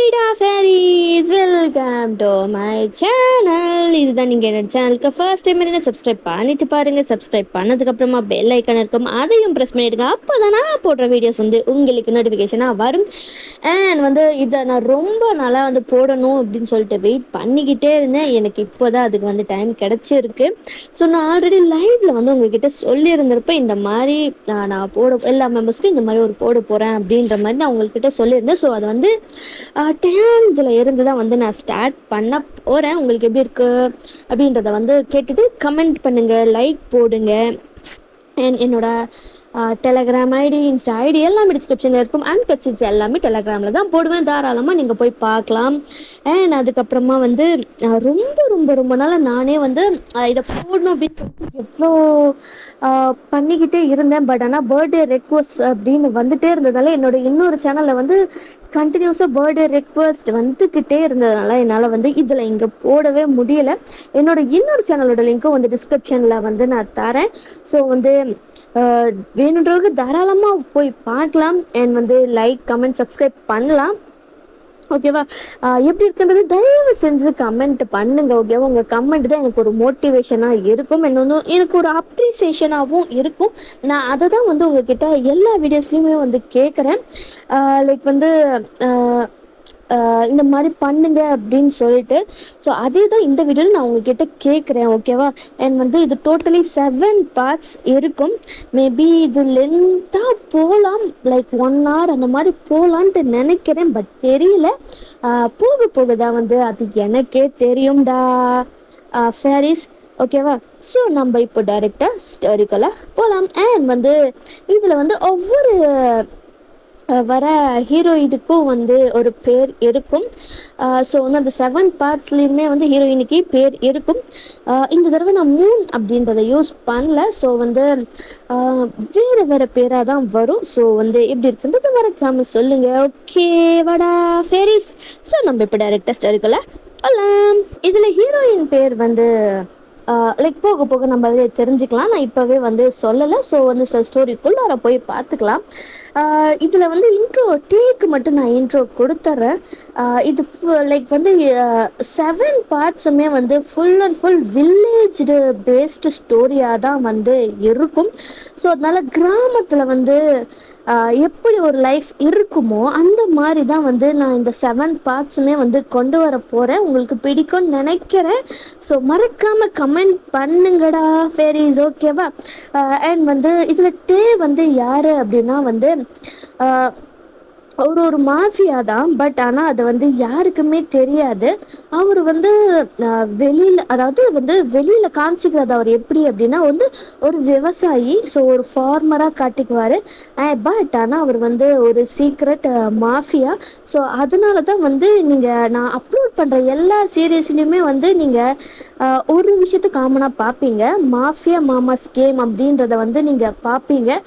ஹேய்டா ஃபேரிஸ், welcome to my channel. இதுதான் நீங்கள் என்னோட சேனலுக்கு ஃபர்ஸ்ட் டைம் என்ன சப்ஸ்கிரைப் பண்ணிட்டு பாருங்கள். சப்ஸ்கிரைப் பண்ணதுக்கப்புறமா பெல் ஐக்கன் இருக்கும், அதையும் ப்ரெஸ் பண்ணிவிடுங்க. அப்போ தான் நான் போடுற வீடியோஸ் உங்களுக்கு நோட்டிஃபிகேஷனாக வரும். அண்ட் இதை நான் ரொம்ப நாளாக போடணும் அப்படின்னு சொல்லிட்டு வெயிட் பண்ணிக்கிட்டே இருந்தேன். எனக்கு இப்போ தான் அதுக்கு டைம் கிடச்சிருக்கு. ஸோ நான் ஆல்ரெடி லைவில் உங்ககிட்ட சொல்லியிருந்திருப்பேன், இந்த மாதிரி நான் எல்லா மெம்பர்ஸ்க்கும் இந்த மாதிரி ஒரு போட போகிறேன் அப்படின்ற மாதிரி நான் உங்கள்கிட்ட சொல்லியிருந்தேன். ஸோ அது 10th இருந்து தான் நான் ஸ்டார்ட் பண்ண போகிறேன். உங்களுக்கு எப்படி இருக்குது அப்படின்றத கேட்டுட்டு கமெண்ட் பண்ணுங்கள், லைக் போடுங்க. என்னோட டெலகிராம் ஐடி, இன்ஸ்டா ஐடி எல்லாமே டிஸ்கிரிப்ஷனில் இருக்கும். அண்ட் கட்சிட்ஸ் எல்லாமே டெலகிராமில் தான் போடுவேன், தாராளமாக நீங்கள் போய் பார்க்கலாம். அண்ட் அதுக்கப்புறமா ரொம்ப ரொம்ப ரொம்ப நாளாக நானே இதை போடணும் அப்படின்னு சொல்லிட்டு எவ்வளோ பண்ணிக்கிட்டே இருந்தேன். பட் ஆனால் பர்த்டே ரெக்வஸ்ட் அப்படின்னு வந்துகிட்டே இருந்ததால் என்னோட இன்னொரு சேனலில் கண்டினியூஸாக பர்த்டே ரெக்வஸ்ட் வந்துக்கிட்டே இருந்ததுனால என்னால் இதில் இங்கே போடவே முடியலை. என்னோட இன்னொரு சேனலோட லிங்க்கும் டிஸ்கிரிப்ஷனில் நான் தரேன். ஸோ வேணுன்றவங்க தாராளமாக போய் பார்க்கலாம். அண்ட் லைக், கமெண்ட், சப்ஸ்கிரைப் பண்ணலாம். ஓகேவா? எப்படி இருக்குன்றது தயவு செஞ்சு கமெண்ட் பண்ணுங்க. ஓகேவா? உங்கள் கமெண்ட் தான் எனக்கு ஒரு மோட்டிவேஷனாக இருக்கும், எனக்கு ஒரு அப்ரிசியேஷனாகவும் இருக்கும். நான் அதை தான் உங்ககிட்ட எல்லா வீடியோஸ்லையுமே கேட்குறேன். லைக் இந்த மாதிரி பண்ணுங்க அப்படின்னு சொல்லிட்டு. ஸோ அதே தான் இந்த வீடியோவில் நான் உங்ககிட்ட கேட்குறேன். ஓகேவா? அண்ட் இது டோட்டலி 7 பார்ட்ஸ் இருக்கும். மேபி இது லென்த்தாக போகலாம், லைக் 1 hour அந்த மாதிரி போகலான்ட்டு நினைக்கிறேன். பட் தெரியல, போக போக தான் அது எனக்கே தெரியும்டா ஃபேரிஸ். ஓகேவா? ஸோ நம்ம இப்போ டைரெக்டாக ஸ்டோரிக்குள்ளே போகலாம். அண்ட் இதில் ஒவ்வொரு வர ஹீரோயினுக்கும் ஒரு பேர் இருக்கும். ஸோ அந்த 7 பார்ட்ஸ்லேயுமே ஹீரோயினுக்கு பேர் இருக்கும். இந்த தடவை நான் மூன் அப்படின்றத யூஸ் பண்ணல. ஸோ வேறு வேறு பேராக தான் வரும். ஸோ எப்படி இருக்குன்றது மறக்காமல் சொல்லுங்கள். ஓகே வாடா ஃபேரிஸ். ஸோ நம்ம இப்போ டைரெக்டாக ஸ்டோரிக்குள்ளே போகலாம். இதில் ஹீரோயின் பேர் லைக் போக போக நம்ம தெரிஞ்சுக்கலாம். நான் இப்போவே சொல்லலை. ஸோ ஸ்டோரிக்குள்ளார போய் பார்த்துக்கலாம். இதில் இன்ட்ரோ டேக்கு மட்டும் நான் இன்ட்ரோ கொடுத்துட்றேன். இது லைக் 7 பார்ட்ஸுமே full and full villaged based ஸ்டோரியாக தான் இருக்கும். ஸோ அதனால் கிராமத்தில் எப்படி ஒரு லைஃப் இருக்குமோ அந்த மாதிரி தான் நான் இந்த 7 பார்ட்ஸுமே கொண்டு வர போகிறேன். உங்களுக்கு பிடிக்கும்னு நினைக்கிறேன். ஸோ மறக்காமல் கமெண்ட் பண்ணுங்கடா ஃபேரிஸ். ஓகேவா? அண்ட் இதில் டே யார் அப்படின்னா ஒரு மாஃபியா தான். பட் ஆனால் அதை யாருக்குமே தெரியாது. அவர் வெளியில், அதாவது வெளியில் காமிச்சிக்கிறது அவர் எப்படி அப்படின்னா ஒரு விவசாயி. ஸோ ஒரு ஃபார்மராக காட்டிக்குவார். பட் ஆனால் அவர் ஒரு சீக்ரெட் மாஃபியா. ஸோ அதனால தான் நான் அப்லோட் பண்ணுற எல்லா சீரியஸ்லையுமே நீங்கள் ஒரு விஷயத்தை காமனாக பார்ப்பீங்க, மாஃபியா மாமாஸ் கேம் அப்படின்றத நீங்கள் பார்ப்பீங்க.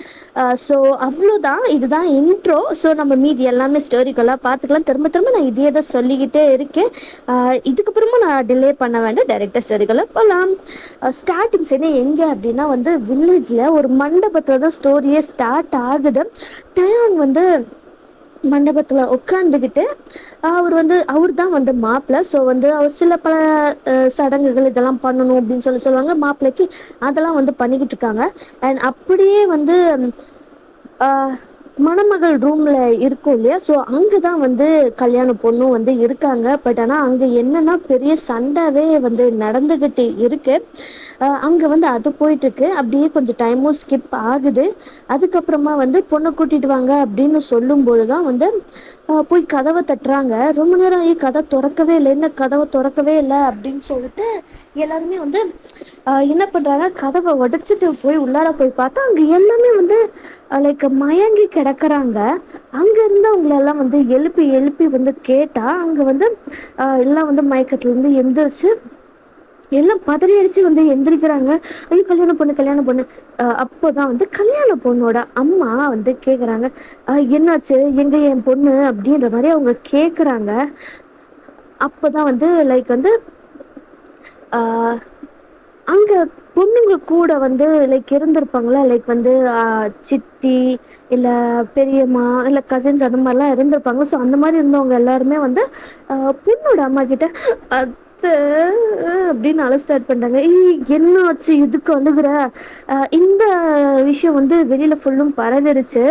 ஸோ அவ்வளோதான், இதுதான் இன்ட்ரோ. ஸோ நம்ம மீதி எல்லாமே ஸ்டோரிக்கெல்லாம் பார்த்துக்கலாம். திரும்ப திரும்ப நான் இதே தான் சொல்லிக்கிட்டே இருக்கேன். இதுக்கப்புறமா நான் டிலே பண்ண வேண்டாம், டைரெக்டாக ஸ்டோரிக்கெல்லாம் போகலாம். ஸ்டார்டிங் சைடு எங்கே அப்படின்னா வில்லேஜில் ஒரு மண்டபத்தில் தான் ஸ்டோரியே ஸ்டார்ட் ஆகுது. டயான் மண்டபத்தில் உட்காந்துக்கிட்டு அவர் தான் மாப்பிள்ளை. ஸோ அவர் சில பல சடங்குகள் இதெல்லாம் பண்ணணும் அப்படின்னு சொல்லுவாங்க மாப்பிள்ளைக்கு. அதெல்லாம் பண்ணிக்கிட்டு இருக்காங்க. அண்ட் அப்படியே மணமகள் ரூமில் இருக்கும் இல்லையா? ஸோ அங்கே தான் கல்யாண பொண்ணும் இருக்காங்க. பட் ஆனால் அங்கே என்னென்னா பெரிய சண்டைவே நடந்துக்கிட்டு இருக்கு. அங்கே அது போயிட்டுருக்கு. அப்படியே கொஞ்சம் டைமும் ஸ்கிப் ஆகுது. அதுக்கப்புறமா பொண்ணை கூட்டிகிட்டு வாங்க அப்படின்னு சொல்லும்போது தான் போய் கதவை தட்டுறாங்க. ரொம்ப நேரம் ஆகி கதை திறக்கவே இல்லை, என்ன கதவை திறக்கவே இல்லை அப்படின்னு சொல்லிட்டு எல்லாருமே என்ன பண்ணுறாங்க, கதவை உடைச்சிட்டு போய் உள்ளார போய் பார்த்தா அங்கே எல்லாமே லைக் மயங்கி கிடக்கிறாங்க. அங்கே இருந்தவங்களெல்லாம் எழுப்பி எழுப்பி கேட்டால் அங்கே எல்லாம் மயக்கத்துலேருந்து எந்திரிச்சு எல்லாம் பதறி அடித்து எந்திரிக்கிறாங்க. ஐயோ கல்யாணம் பொண்ணு. அப்போ தான் கல்யாண பொண்ணோட அம்மா கேட்குறாங்க, என்னாச்சு, எங்கே என் பொண்ணு அப்படின்ற மாதிரி அவங்க கேட்குறாங்க. அப்போ தான் லைக் அங்கே பொண்ணுங்க கூட வந்து லைக் இருந்திருப்பாங்களா, லைக் வந்து சித்தி இல்ல பெரியம்மா இல்ல கசின்ஸ் அந்த மாதிரிலாம் இருந்திருப்பாங்க. ஸோ அந்த மாதிரி இருந்தவங்க எல்லாருமே வந்து பொண்ணோட அம்மா கிட்ட அத்தை அப்படின்னு அழ ஸ்டார்ட் பண்ணிட்டாங்க. ஏய் என்ன ஆச்சு, எதுக்கு அழுகுற? இந்த விஷயம் வந்து வெளியில ஃபுல்லும் பரவிருச்சு.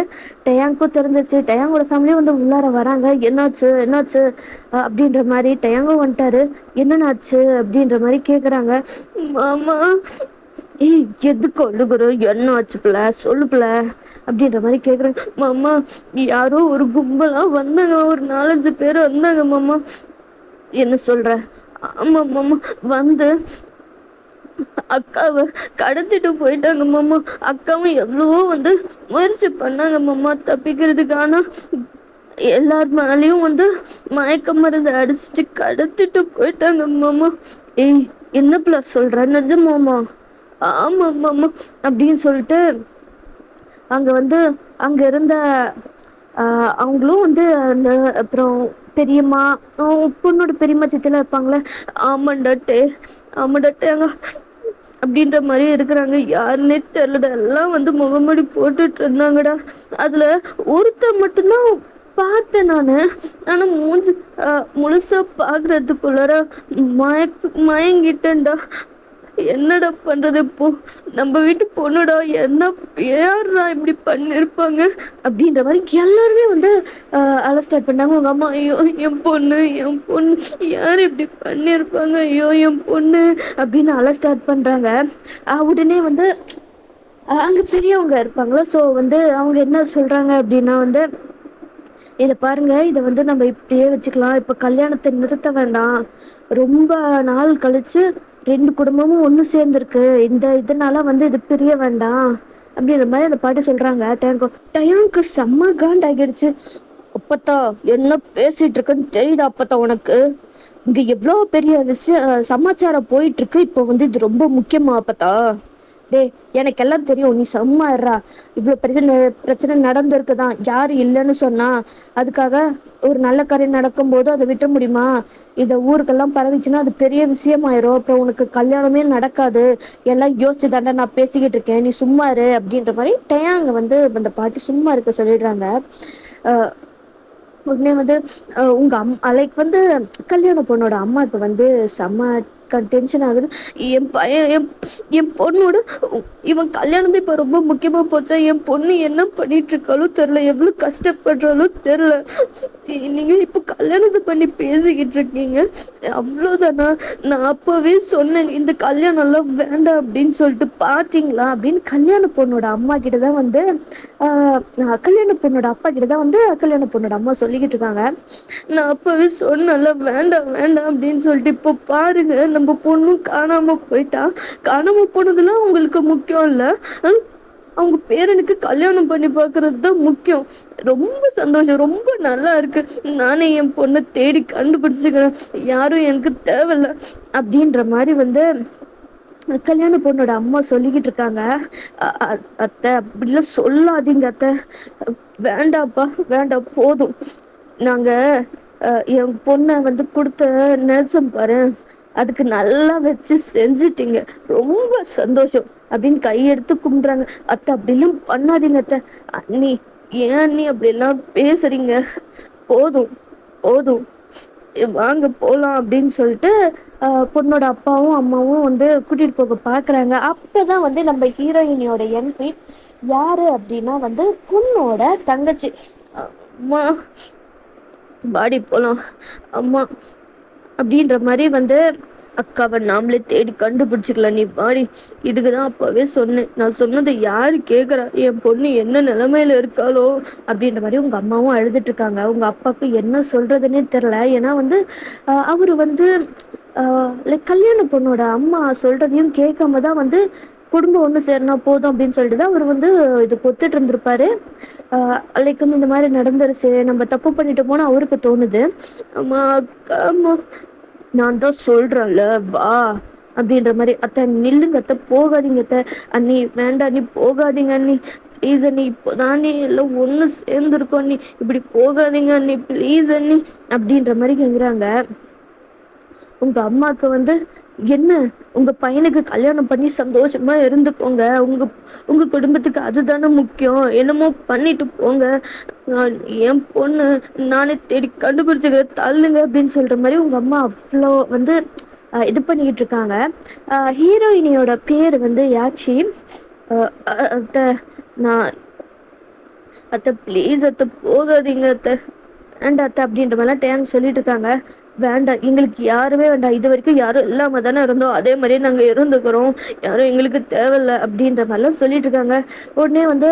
டயாங்க்கும் தெரிஞ்சிருச்சு. டயாங்கோட ஃபேமிலியும் வந்து உள்ளார வராங்க. என்னாச்சு என்னாச்சு அப்படின்ற மாதிரி. டயாங்கும் வந்துட்டாரு. என்னன்னாச்சு அப்படின்ற மாதிரி கேட்குறாங்க. மாமா, ஏய் எதுக்கு அழுகுற, என்ன ஆச்சு பிள்ள, சொல்லு பிள்ள அப்படின்ற மாதிரி கேட்குறாங்க. மாமா, யாரோ ஒரு கும்பலா வந்தாங்க, ஒரு 4-5 பேர் வந்தாங்க மாமா. என்ன சொல்ற? ஆமா மாமா, வந்து அக்காவை கடத்திட்டு போயிட்டாங்க மாமா. அக்காவும் எவ்வளவோ வந்து முயற்சி பண்ணாங்க மாமா தப்பிக்கிறதுக்கு. ஆனா எல்லார் மேலேயும் வந்து மயக்க மருந்து அடிச்சுட்டு கடத்திட்டு போயிட்டாங்க மாமா. ஏய் என்ன பிள்ள சொல்ற, நிஜமாமா? ஆமா மாமா அப்படின்னு சொல்லிட்டு அங்க வந்து அங்க இருந்த அவங்களும் வந்து அந்த அப்புறம் பெரியம்மா, பொண்ணோட பெரியம்மா சித்திலாம் இருப்பாங்களே, ஆமாண்டாட்டே ஆமாண்டாட்டே அங்க அப்படின்ற மாதிரி இருக்கிறாங்க. யாருன்னே தெரியலடா, எல்லாம் வந்து முகமூடி போட்டுட்டு இருந்தாங்கடா. அதுல ஒருத்தர் மட்டும்தான் பார்த்தேன் நானு. ஆனா மூஞ்சி முழுசா பாக்குறதுக்குள்ளார மயங்கிட்டேன்டா. என்னடா பண்றது இப்போ, நம்ம வீட்டு பொண்ணுடா, என்ன யாரா இப்படி பண்ணிருப்பாங்க அப்படின்ற மாதிரி எல்லாருமே வந்து அழ ஸ்டார்ட் பண்ணாங்க. உங்க அம்மா, ஐயோ என் பொண்ணு என் பொண்ணு, யார் இப்படி பண்ணிருப்பாங்க, ஐயோ என் பொண்ணு அப்படின்னு அழ ஸ்டார்ட் பண்றாங்க. உடனே வந்து அங்க பெரியவங்க இருப்பாங்களா, ஸோ வந்து அவங்க என்ன சொல்றாங்க அப்படின்னா வந்து, இதை பாருங்க, இதை வந்து நம்ம இப்படியே வச்சுக்கலாம், இப்போ கல்யாணத்தை நிறுத்த வேண்டாம், ரொம்ப நாள் கழிச்சு 2 குடும்பமும் ஒன்று சேர்ந்துருக்கு, இதனால வந்து இது பிரிய வேண்டாம் அப்படின்ற மாதிரி அந்த பாட்டி சொல்றாங்க. டயாங்க்கு செம்ம காண்ட் ஆகிடுச்சு. அப்பத்தா என்ன பேசிட்டு இருக்குன்னு தெரியுதா அப்பத்தா உனக்கு? இங்க எவ்வளோ பெரிய சமாச்சாரம் போயிட்டு இருக்கு, இப்போ வந்து இது ரொம்ப முக்கியமா அப்பத்தா? டே, எனக்கு எல்லாம் தெரியும், நீ செம்மாறா. இவ்வளோ பிரச்சனை நடந்திருக்குதான், யாரு இல்லைன்னு சொன்னா? அதுக்காக ஒரு நல்ல காரியம் நடக்கும்போது அதை விட்ட முடியுமா? இதை ஊருக்கெல்லாம் பரவிச்சுன்னா அது பெரிய விஷயமாயிரும், அப்புறம் உனக்கு கல்யாணமே நடக்காது. எல்லாம் யோசிச்சு தாண்டா நான் பேசிக்கிட்டு இருக்கேன், நீ சும்மா இரு அப்படின்ற மாதிரி டயாங்க வந்து அந்த பாட்டி சும்மா இருக்க சொல்லிடுறாங்க. உடனே வந்து உங்க லைக் வந்து கல்யாண பொண்ணோட அம்மாவுக்கு வந்து செம்ம டென்ஷன் ஆகுது. என் பையன் என் பொண்ணோட இவன் கல்யாணத்தை இப்போ ரொம்ப முக்கியமா போச்சா, என் பொண்ணு என்ன பண்ணிட்டு இருக்காலும் தெரில, எவ்வளோ கஷ்டப்படுறாலும் தெரில, நீங்க இப்போ கல்யாணத்தை பண்ணி பேசிக்கிட்டு இருக்கீங்க, அவ்வளோதானா? நான் அப்பவே சொன்னேன் இந்த கல்யாணம்லாம் வேண்டாம் அப்படின்னு சொல்லிட்டு, பார்த்தீங்களா அப்படின்னு கல்யாண பொண்ணோட அம்மா கிட்ட தான் வந்து கல்யாண பொண்ணோட அப்பா கிட்ட தான் வந்து கல்யாண பொண்ணோட அம்மா சொல்லிக்கிட்டு இருக்காங்க. நான் அப்பவே சொன்னல வேண்டாம் வேண்டாம் அப்படின்னு சொல்லிட்டு, இப்போ பாருங்க நம்ம பொண்ணும் காணாம போயிட்டா. காணாம போனதுலாம் உங்களுக்கு முக்கியம் இல்லை, அவங்க பேரனுக்கு கல்யாணம் பண்ணி பார்க்கறது தான் முக்கியம். ரொம்ப சந்தோஷம், ரொம்ப நல்லா இருக்கு, நானே என் பொண்ணை தேடி கண்டுபிடிச்சிக்கிறேன், யாரும் எனக்கு தேவையில்ல அப்படின்ற மாதிரி வந்து கல்யாண பொண்ணோட அம்மா சொல்லிக்கிட்டு இருக்காங்க. அத்தை அப்படிலாம் சொல்லாதீங்க அத்தை, வேண்டாப்பா வேண்டாம், போதும். நாங்கள் என் பொண்ணை வந்து கொடுத்த நினைச்சோம் பாரு, அதுக்கு நல்லா வச்சு செஞ்சிட்டீங்க, ரொம்ப சந்தோஷம் அப்படின்னு கையெடுத்து கும்பிட்றாங்க. அத்தை அப்படிலாம் பண்ணாதீங்க அத்தை. அண்ணி, ஏன் அண்ணி அப்படிலாம் பேசுறீங்க? போதும் போதும், வாங்க போகலாம் அப்படின்னு சொல்லிட்டு பொண்ணோட அப்பாவும் அம்மாவும் வந்து கூட்டிகிட்டு போக பார்க்குறாங்க. அப்போ தான் வந்து நம்ம ஹீரோயினியோட என்ட்ரி. யார் அப்படின்னா வந்து பொண்ணோட தங்கச்சி. அம்மா பாடி போகலாம் அம்மா அப்படின்ற மாதிரி வந்து, அக்காவை நாமளே தேடி கண்டுபிடிச்சிக்கலாம், நீ பாடி, இதுக்கு தான் அப்போவே சொன்னேன், நான் சொன்னதை யாரு கேட்குறா, என் பொண்ணு என்ன நிலைமையில இருக்காளோ அப்படின்ற மாதிரி உங்கள் அம்மாவும் அழுதுட்டு இருக்காங்க. உங்கள் அப்பாவுக்கு என்ன சொல்கிறதுனே தெரில. ஏன்னா வந்து அவர் வந்து லைக் கல்யாண பொண்ணோட அம்மா சொல்கிறதையும் கேட்காம தான் வந்து குடும்பம் ஒன்று சேரனா போதும் அப்படின்னு சொல்லிட்டு தான் அவர் வந்து இது கொத்துட்டு இருந்திருப்பாரு. லைக் வந்து இந்த மாதிரி நடந்துருச்சு, நம்ம தப்பு பண்ணிட்டு போனால் அவருக்கு தோணுது. அம்மா அக்கா அம்மா, நான் தான் சொல்கிறேன்ல வா அப்படின்ற மாதிரி. அத்தை நில்லுங்க அத்தை, போகாதீங்க அத்தை. அண்ணி வேண்டாம், நீ போகாதீங்க அண்ணி, ப்ளீஸ் அண்ணி, இப்போதான் நீ எல்லாம் ஒன்று சேர்ந்துருக்கோம் அண்ணி, இப்படி போகாதீங்க அண்ணி, ப்ளீஸ் அண்ணி அப்படின்ற மாதிரி கேட்குறாங்க. உங்கள் அம்மாவுக்கு வந்து என்ன உங்க பையனுக்கு கல்யாணம் பண்ணி சந்தோஷமா இருந்துக்கோங்க. உங்க உங்க குடும்பத்துக்கு அதுதானே முக்கியம். என்னமோ பண்ணிட்டு போங்க. நான் என் பொண்ணு நானே தேடி கண்டுபிடிச்சுக்கிறேன் தள்ளுங்க அப்படின்னு சொல்ற மாதிரி உங்க அம்மா அவ்வளோ வந்து இது பண்ணிக்கிட்டு இருக்காங்க. ஹீரோயினியோட பேர் வந்து யாச்சி. அத்தை நான் அத்தை ப்ளீஸ் அத்தை போகாதீங்க அத்தை, வேண்டாம் அத்தை அப்படின்ற மாதிரிலாம் டேங் சொல்லிட்டு இருக்காங்க. வேண்டாம், எங்களுக்கு யாருமே வேண்டாம், இது வரைக்கும் யாரும் இல்லாம தானே இருந்தோம், அதே மாதிரியே நாங்கள் இருந்துக்கிறோம், யாரும் எங்களுக்கு தேவையில்லை அப்படின்ற மாதிரிலாம் சொல்லிட்டு இருக்காங்க. உடனே வந்து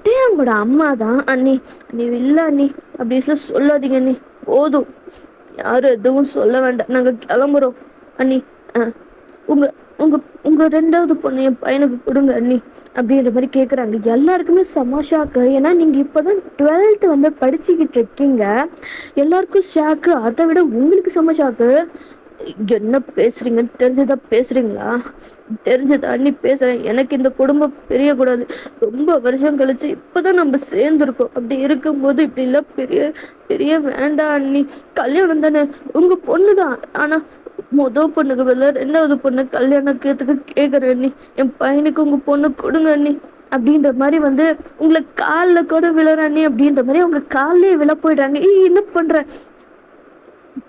டேங்கோட அம்மா தான், அண்ணி அண்ணி இல்லை அண்ணி அப்படி சொல்லாதீங்க அண்ணி, போதும் யாரும் எதுவும் சொல்ல வேண்டாம், நாங்கள் கிளம்புறோம் அண்ணி. உங்க உங்க உங்க ரெண்டாவது பொண்ணு என் பையனுக்கு கொடுங்க அண்ணி அப்படின்ற மாதிரி கேட்குறாங்க. எல்லாருக்குமே செம ஷாக்கு. ஏன்னா நீங்கள் இப்போ தான் 12th வந்து படிச்சுக்கிட்டு இருக்கீங்க, எல்லாருக்கும் ஷாக்கு. அதை விட உங்களுக்கு செம ஷாக்கு. என்ன பேசுறீங்கன்னு தெரிஞ்சுதான் பேசுறீங்களா? தெரிஞ்சதா அண்ணி பேசுறேன். எனக்கு இந்த குடும்பம் தெரியக்கூடாது, ரொம்ப வருஷம் கழிச்சு இப்போதான் நம்ம சேர்ந்துருக்கோம், அப்படி இருக்கும்போது இப்படி இல்லை பெரிய பெரிய வேண்டாம் அண்ணி. கல்யாணம் தானே, உங்க பொண்ணு தான், ஆனா மொதல் பொண்ணுக்கு பதில் ரெண்டாவது பொண்ணு கல்யாணத்துக்கு கேட்குறேன் அண்ணி, என் பையனுக்கு உங்க பொண்ணு கொடுங்க அண்ணி அப்படின்ற மாதிரி வந்து உங்களை காலில் கூட விழுற அண்ணி அப்படின்ற மாதிரி அவங்க காலிலே விழ போயிடுறாங்க. என்ன பண்ற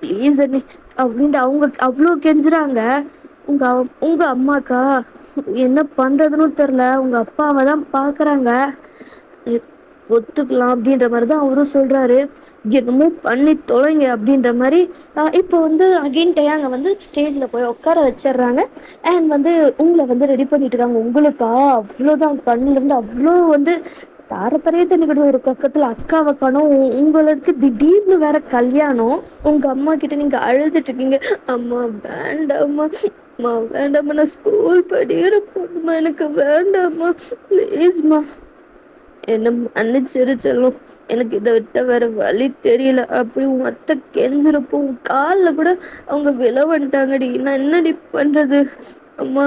ப்ளீஸ் அண்ணி அப்படின்ட்டு அவங்க அவ்வளோ கெஞ்சுறாங்க. உங்க உங்க அம்மாக்கா என்ன பண்றதுன்னு தெரில, உங்க அப்பாவை தான் பார்க்குறாங்க, ஒத்துக்கலாம் அப்படின்ற மாதிரி தான் அவரும் சொல்றாரு. என்னமோ பண்ணி தொலைங்க அப்படின்ற மாதிரி இப்போ வந்து அகெயின் டயாங்க வந்து ஸ்டேஜில் போய் உட்கார வச்சிடுறாங்க. அண்ட் வந்து உங்களை வந்து ரெடி பண்ணிட்டு இருக்காங்க. உங்களுக்கா அவ்வளோதான், கண்ணுலேருந்து அவ்வளோ வந்து தாரத்தரையே தண்ணிக்கிட்டு ஒரு பக்கத்தில் அக்காவை காணோம். உங்களுக்கு திடீர்னு வேற கல்யாணம். உங்க அம்மா கிட்ட நீங்க அழுதுட்டு இருக்கீங்க, அம்மா வேண்டாம்மா, அம்மா வேண்டாம்மா, நான் ஸ்கூல் படிக்கிற பொண்ணுமா, எனக்கு வேண்டாம்மா ப்ளீஸ்மா, என்ன மன்னிச்சிரு செல்லும், எனக்கு இதை விட்ட வேற வழி தெரியல அப்படி உன் அத்தை கெஞ்சிறப்போ உன் காலில் கூட அவங்க விழ வந்துட்டாங்கடி, நான் என்னடி பண்றது அம்மா,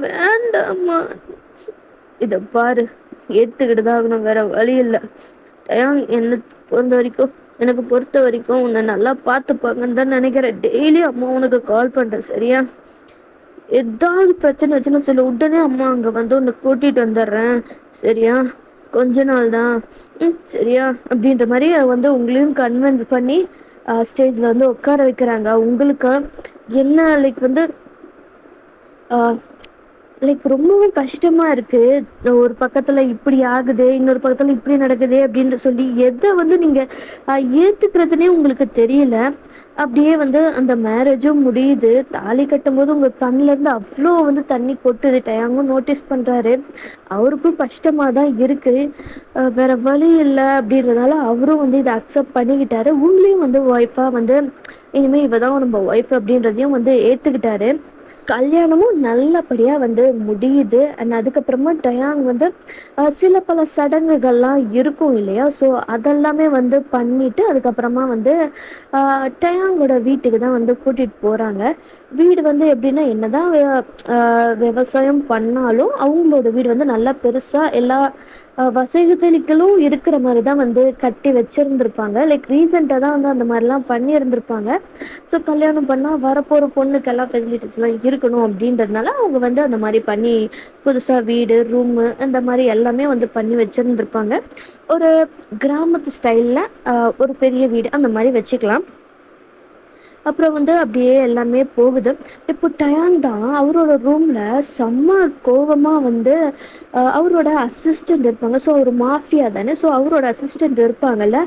வேண்டாம்மா, இதை பாரு ஏற்றுக்கிட்டு தான் ஆகணும், வேற வழி இல்லை. என்னை பொறுத்த வரைக்கும் எனக்கு பொறுத்த வரைக்கும் உன்னை நல்லா பார்த்துப்பாங்கன்னு தான் நினைக்கிறேன். டெய்லி அம்மா உனக்கு கால் பண்ணுறேன் சரியா? ஏதாவது பிரச்சனை வச்சுன்னு சொல்லி உடனே அம்மா அங்கே வந்து உன்னை கூட்டிகிட்டு வந்துடுறேன் சரியா? கொஞ்ச நாள் தான், சரியா அப்படின்ற மாதிரி வந்து உங்களையும் கன்வின்ஸ் பண்ணி ஸ்டேஜில் வந்து உட்கார வைக்கிறாங்க. உங்களுக்கு என்ன லைக் வந்து லைக் ரொம்பவும் கஷ்டமாக இருக்குது. ஒரு பக்கத்தில் இப்படி ஆகுது, இன்னொரு பக்கத்தில் இப்படி நடக்குது அப்படின்னு சொல்லி எதை வந்து நீங்கள் ஏற்றுக்கிறதுனே உங்களுக்கு தெரியல. அப்படியே வந்து அந்த மேரேஜும் முடியுது. தாலி கட்டும்போது உங்கள் கண்ணிலேருந்து அவ்வளோ வந்து தண்ணி கொட்டுது. டயாங்கும் நோட்டீஸ் பண்ணுறாரு. அவருக்கும் கஷ்டமாக தான் இருக்குது, வேறு வழி இல்லை அப்படின்றதால அவரும் வந்து இதை அக்செப்ட் பண்ணிக்கிட்டாரு. உங்களையும் வந்து ஒய்ஃபாக வந்து இனிமேல் இவ தான் நம்ம ஒய்ஃப் அப்படின்றதையும் வந்து ஏற்றுக்கிட்டாரு. கல்யாணமும் நல்லபடியாக வந்து முடியுது. அண்ட் அதுக்கப்புறமா டயாங் வந்து சில பல சடங்குகள்லாம் இருக்கும் இல்லையா, ஸோ அதெல்லாமே வந்து பண்ணிவிட்டு அதுக்கப்புறமா வந்து டயாங்கோட வீட்டுக்கு தான் வந்து கூட்டிகிட்டு போகிறாங்க. வீடு வந்து எப்படின்னா என்னதான் விவசாயம் பண்ணாலும் அவங்களோட வீடு வந்து நல்லா பெருசாக எல்லா வசதிகளும் இருக்கிற மாதிரி தான் வந்து கட்டி வச்சுருந்துருப்பாங்க. லைக் ரீசெண்டாக தான் வந்து அந்த மாதிரிலாம் பண்ணியிருந்திருப்பாங்க. ஸோ கல்யாணம் பண்ணால் வரப்போகிற பொண்ணுக்கு எல்லாம் ஃபெசிலிட்டிஸ்லாம் இருக்கணும் அப்படின்றதுனால அவங்க வந்து அந்த மாதிரி பண்ணி புதுசாக வீடு ரூமு அந்த மாதிரி எல்லாமே வந்து பண்ணி வச்சுருந்துருப்பாங்க. ஒரு கிராமத்து ஸ்டைலில் ஒரு பெரிய வீடு அந்த மாதிரி வச்சுக்கலாம். அப்புறம் வந்து அப்படியே எல்லாமே போகுது. இப்போ டயாங் தான் அவரோட ரூமில் செம்ம கோவமாக வந்து அவரோட அசிஸ்டண்ட் இருப்பாங்க. ஸோ அவர் மாஃபியா தானே, ஸோ அவரோட அசிஸ்டண்ட் இருப்பாங்கல்ல,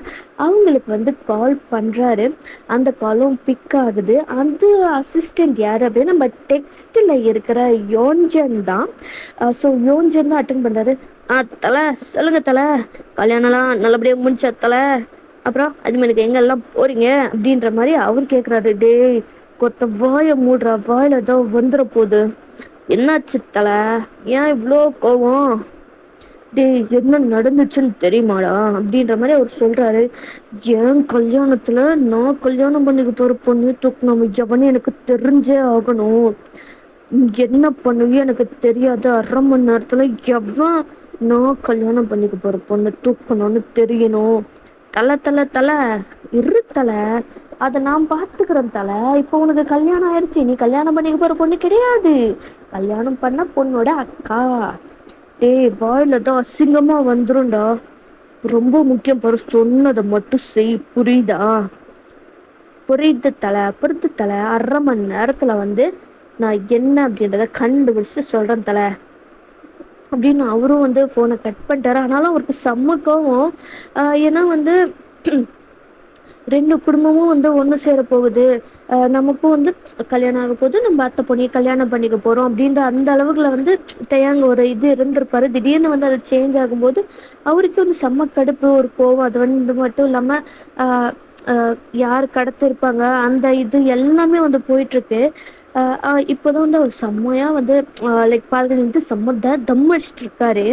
அவங்களுக்கு வந்து கால் பண்ணுறாரு. அந்த காலும் பிக் ஆகுது. அந்த அசிஸ்டண்ட் யார் அப்படின்னா நம்ம டெக்ஸ்ட்டில் இருக்கிற யோன்ஜன் தான். ஸோ யோன்ஜன் தான் அட்டன் பண்ணுறாரு. தலை சொல்லுங்கள் தலை, கல்யாணம்லாம் நல்லபடியாக முடிச்சா தலை, அப்புறம் அதுமாதிரி எங்கெல்லாம் போகிறீங்க அப்படின்ற மாதிரி அவர் கேட்குறாரு. டேய் கொத்த வாயை மூடுறா, வாயில் ஏதோ வந்துட போகுது, என்னாச்சு தலை, ஏன் இவ்வளோ கோவம், டேய் என்ன நடந்துச்சுன்னு தெரியுமாடா அப்படின்ற மாதிரி அவர் சொல்கிறாரு. என் கல்யாணத்தில் நான் கல்யாணம் பண்ணிக்க போகிற பொண்ணு தூக்கணும் எவனு எனக்கு தெரிஞ்சே ஆகணும், என்ன பண்ணுவியோ எனக்கு தெரியாது, 1/2 மணி நேரத்தில் எவன் நான் கல்யாணம் பண்ணிக்க போகிற பொண்ணு தூக்கணும்னு தெரியணும், தலை தலை தலை இரு தலை, அத நான் பாத்துக்கிறேன் தல. இப்போ உனக்கு கல்யாணம் ஆயிடுச்சு, நீ கல்யாணம் பண்ணிக்க போற பொண்ணு கிடையாது, கல்யாணம் பண்ண பொண்ணோட அக்கா. டேய் வாயில தான் அசிங்கமா வந்துரும்டா. ரொம்ப முக்கியம் பாரு, சொன்னதை மட்டும் செய், புரியுதா? புரியுது தல, புரியுது தல. 1/2 மணி நேரத்துல வந்து நான் என்ன அப்படின்றத கண்டுபிடிச்சு சொல்றேன் தல அப்படின்னு அவரும் வந்து ஃபோனை கட் பண்ணிட்டாரு. ஆனாலும் அவருக்கு செம்ம கோவம். ஏன்னா வந்து 2 குடும்பமும் வந்து ஒன்று சேர போகுது, நமக்கும் வந்து கல்யாணம் ஆக போகுது, நம்ம அத்தை பொண்ணியை கல்யாணம் பண்ணிக்க போகிறோம் அப்படின்ற அந்த அளவுக்குல வந்து தேங்க ஒரு இது இருந்திருப்பாரு. திடீர்னு வந்து அது சேஞ்ச் ஆகும்போது அவருக்கு வந்து செம்ம கடுப்பு, ஒரு கோவம். அது வந்து மட்டும் இல்லாமல் யார் கடத்து இருப்பாங்க அந்த இது எல்லாமே வந்து போயிட்டுருக்கு. இப்போதான் வந்து அவர் செம்மையாக வந்து லைக் பால்கனி வந்து செம்ம தம் அடிச்சிட்டு இருக்காரு.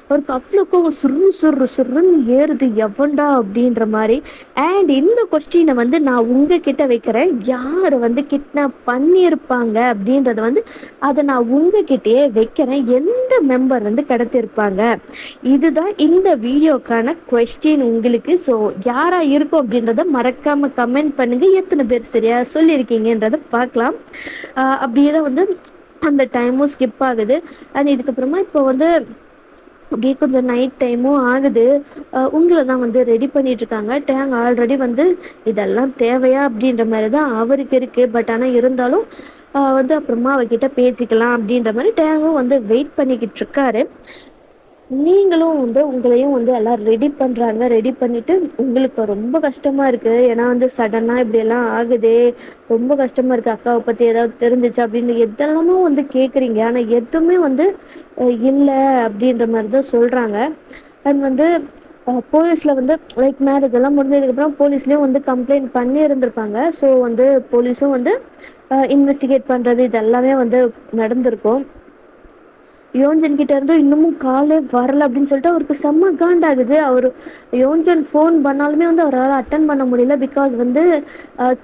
அவருக்கு அவ்வளோ கோவம், சுர்ரு சுர்ரு சுர்ருன்னு ஏறுது, எவன்டா அப்படின்ற மாதிரி. அண்ட் இந்த கொஸ்டினை வந்து நான் உங்ககிட்ட வைக்கிறேன், யார் வந்து கிட்னாப் பண்ணியிருப்பாங்க அப்படின்றத வந்து அதை நான் உங்ககிட்டயே வைக்கிறேன். எந்த மெம்பர் வந்து கடத்திருப்பாங்க, இதுதான் இந்த வீடியோக்கான கொஸ்டின் உங்களுக்கு. ஸோ யாரா இருக்கும் அப்படின்றத மறக்காம கமெண்ட் பண்ணுங்க. எத்தனை பேர் சரியா சொல்லியிருக்கீங்கன்றத பார்க்கலாம். அப்படியே தான் வந்து அந்த டைமும் ஸ்கிப் ஆகுது. அண்ட் இதுக்கப்புறமா இப்போ வந்து அப்படியே கொஞ்சம் நைட் டைமும் ஆகுது. உங்களை தான் வந்து ரெடி பண்ணிட்டு இருக்காங்க. டேங் ஆல்ரெடி வந்து இதெல்லாம் தேவையா அப்படின்ற மாதிரி தான் அவருக்கு இருக்கு. பட் ஆனால் இருந்தாலும் வந்து அப்புறமா அவர்கிட்ட பேசிக்கலாம் அப்படின்ற மாதிரி டேங்கும் வந்து வெயிட் பண்ணிக்கிட்டு இருக்காரு. நீங்களும் வந்து உங்களையும் வந்து எல்லாம் ரெடி பண்ணுறாங்க. ரெடி பண்ணிவிட்டு உங்களுக்கு ரொம்ப கஷ்டமாக இருக்குது. ஏன்னா வந்து சடனாக இப்படியெல்லாம் ஆகுதே, ரொம்ப கஷ்டமாக இருக்குது. அக்காவை பற்றி ஏதாவது தெரிஞ்சிச்சு அப்படின்னு எதெல்லாமோ வந்து கேட்குறீங்க. ஆனால் எதுவுமே வந்து இல்லை அப்படின்ற மாதிரி தான் சொல்கிறாங்க. அண்ட் வந்து போலீஸில் வந்து லைக் மேரேஜ் எல்லாம் முடிஞ்சதுக்கப்புறம் போலீஸ்லேயும் வந்து கம்ப்ளைண்ட் பண்ணி இருந்திருப்பாங்க. ஸோ வந்து போலீஸும் வந்து இன்வெஸ்டிகேட் பண்ணுறது இதெல்லாமே வந்து நடந்திருக்கும். யோன்ஜன் கிட்ட இருந்து இன்னமும் காலே வரல அப்படின்னு சொல்லிட்டு அவருக்கு செம்ம காண்டாகுது. அவர் யோன்ஜன் ஃபோன் பண்ணாலுமே வந்து அவரால் அட்டன் பண்ண முடியல. பிகாஸ் வந்து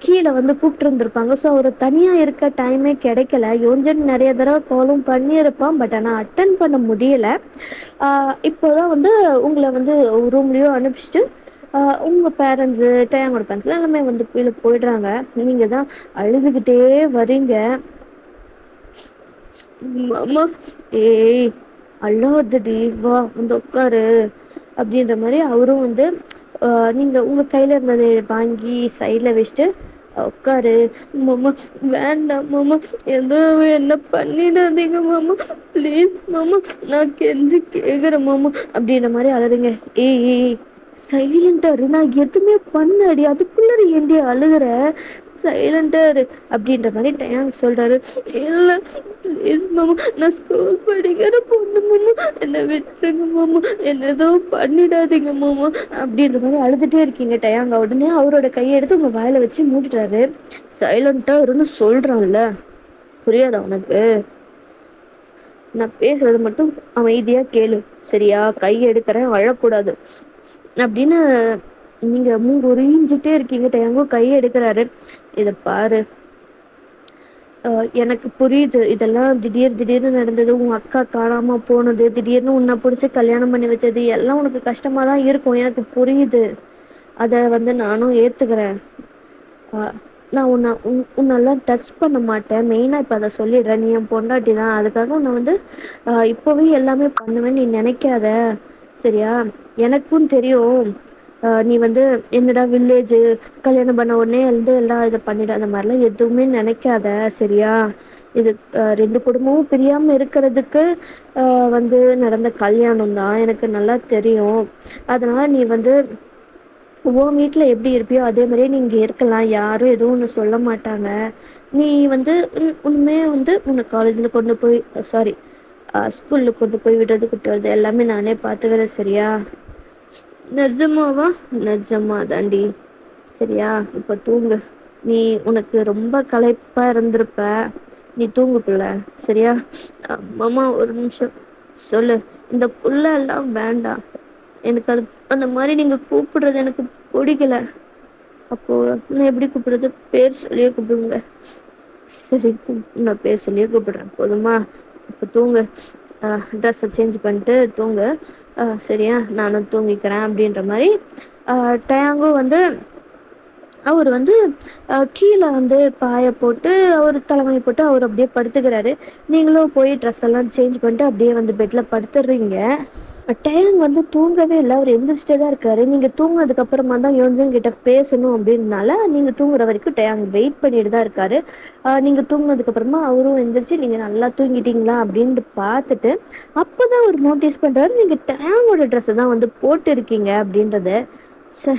கீழே வந்து கூப்பிட்டு இருந்திருப்பாங்க. ஸோ அவர் தனியாக இருக்க டைமே கிடைக்கல. யோன்ஜன் நிறைய தடவை காலும் பண்ணியிருப்பான், பட் ஆனால் அட்டன் பண்ண முடியலை. இப்போதான் வந்து உங்களை வந்து ரூம்லேயோ அனுப்பிச்சிட்டு உங்கள் பேரண்ட்ஸு டேங்கோட பேரண்ட்ஸ்லாம் எல்லாமே வந்து கீழே போயிடுறாங்க. நீங்கள் தான் அழுதுகிட்டே வரீங்க. மாமா, ஏய் அழாதடி, வா வந்து உட்காரு அப்படின்ற மாதிரி அவரும் வந்து நீங்கள் உங்கள் கையில் இருந்ததை வாங்கி சைடில் வச்சுட்டு உட்காரு. மாமா வேண்டாம் மாமா, எதுவும் என்ன பண்ணிடாதீங்க மாமா, ப்ளீஸ் மாமா, நான் கெஞ்சி கேட்குறேன் மாமா அப்படின்ற மாதிரி அழுறீங்க. ஏய் ஏய் சைலண்டாரு, நான் எதுவுமே பண்ணடி, அதுக்குள்ளே ஏண்டி அழுகிற, சைலண்டாரு அப்படின்ற மாதிரி டேங் சொல்கிறாரு. இல்லை ப்ளீஸ் மாமா, நான் ஸ்கூல் படிக்கிற பொண்ணு மாமா, என்னை விட்டுருங்க மாமா, என்ன எதுவும் பண்ணிடாதீங்க மாமா அப்படின்ற மாதிரி அழுதுகிட்டே இருக்கீங்க. டயாங்க உடனே அவரோட கையை எடுத்து உங்கள் வாயில் வச்சு மூடிட்டாரு. சைலண்ட்டாக இருந்து சொல்கிறான்ல, புரியாதா உனக்கு? நான் பேசுறது மட்டும் அமைதியாக கேளு சரியா? கை எடுக்கிறேன், அழக்கூடாது அப்படின்னு நீங்கள் மூங்கு உறிஞ்சிட்டே இருக்கீங்க. டயாங்கோ கையை எடுக்கிறாரு. இதை பாரு, எனக்கு புரியுது, இதெல்லாம் திடீர்னு நடந்தது, உன் அக்கா காணாமல் போனது, திடீர்னு உன்னை பிடிச்சி கல்யாணம் பண்ணி வச்சது எல்லாம் உனக்கு கஷ்டமாக தான் இருக்கும், எனக்கு புரியுது. அதை வந்து நானும் ஏற்றுக்கிறேன். நான் உன்னெல்லாம் டச் பண்ண மாட்டேன், மெயினாக இப்போ அதை சொல்லிடுறேன். நீ என் பொண்டாட்டி தான், அதுக்காக உன்னை வந்து இப்போவே எல்லாமே பண்ணுவேன்னு நீ நினைக்காத சரியா? எனக்கும் தெரியும் நீ வந்து என்னடா வில்லேஜு கல்யாணம் பண்ண உடனே வந்து எல்லாம் இதை பண்ணிடு, அந்த மாதிரிலாம் எதுவுமே நினைக்காத சரியா? இது 2 குடும்பமும் பிரியாமல் இருக்கிறதுக்கு வந்து நடந்த கல்யாணம் தான், எனக்கு நல்லா தெரியும். அதனால் நீ வந்து உன் வீட்டில் எப்படி இருப்பியோ அதே மாதிரியே நீ இங்கே இருக்கலாம், யாரும் எதுவும் ஒன்று சொல்ல மாட்டாங்க. நீ வந்து உண்மையே வந்து உன்னை காலேஜில் கொண்டு போய் சாரி ஸ்கூலில் கொண்டு போய் விடுறது கூட்டு வருது எல்லாமே நானே பார்த்துக்கிறேன் சரியா? நிஜமாவா? நிஜமா தாண்டி சரியா? இப்போ தூங்கு. நீ உனக்கு ரொம்ப களைப்பாக இருந்திருப்ப, நீ தூங்கு பிள்ளை சரியா? மாமா ஒரு நிமிஷம் சொல்லு. இந்த புள்ள எல்லாம் வேண்டாம், எனக்கு அது அந்த மாதிரி நீங்கள் கூப்பிடுறது எனக்கு பிடிக்கல. அப்போது நான் எப்படி கூப்பிடுறது? பேர் சொல்லியே கூப்பிடுங்க. சரி, நான் பேர் சொல்லியே கூப்பிடுறேன் போதுமா? இப்போ தூங்கு, ட்ரெஸ்ஸை சேஞ்ச் பண்ணிட்டு தூங்கு சரியா? நானும் தூங்கிக்கிறேன் அப்படின்ற மாதிரி டயாங்கும் வந்து அவர் வந்து கீழே வந்து பாய போட்டு அவர் தலைவணி போட்டு அவர் அப்படியே படுத்துக்கிறாரு. நீங்களும் போய் ட்ரெஸ் எல்லாம் சேஞ்ச் பண்ணிட்டு அப்படியே வந்து பெட்டில் படுத்துடுறீங்க. டேங் வந்து தூங்கவே இல்லை, அவர் எந்திரிச்சிட்டே தான் இருக்காரு. நீங்கள் தூங்கினதுக்கு அப்புறமா தான் யோன்ஜன் கிட்ட பேசணும் அப்படின்னால நீங்கள் தூங்குற வரைக்கும் டேங் வெயிட் பண்ணிட்டு தான் இருக்காரு. நீங்கள் தூங்கினதுக்கு அப்புறமா அவரும் எந்திரிச்சு நீங்கள் நல்லா தூங்கிட்டீங்களா அப்படின்ட்டு பார்த்துட்டு அப்போ தான் அவர் நோட்டீஸ் பண்ணுறாரு நீங்கள் டேங்கோட ட்ரெஸ்ஸை தான் வந்து போட்டு இருக்கீங்க அப்படின்றத. சே,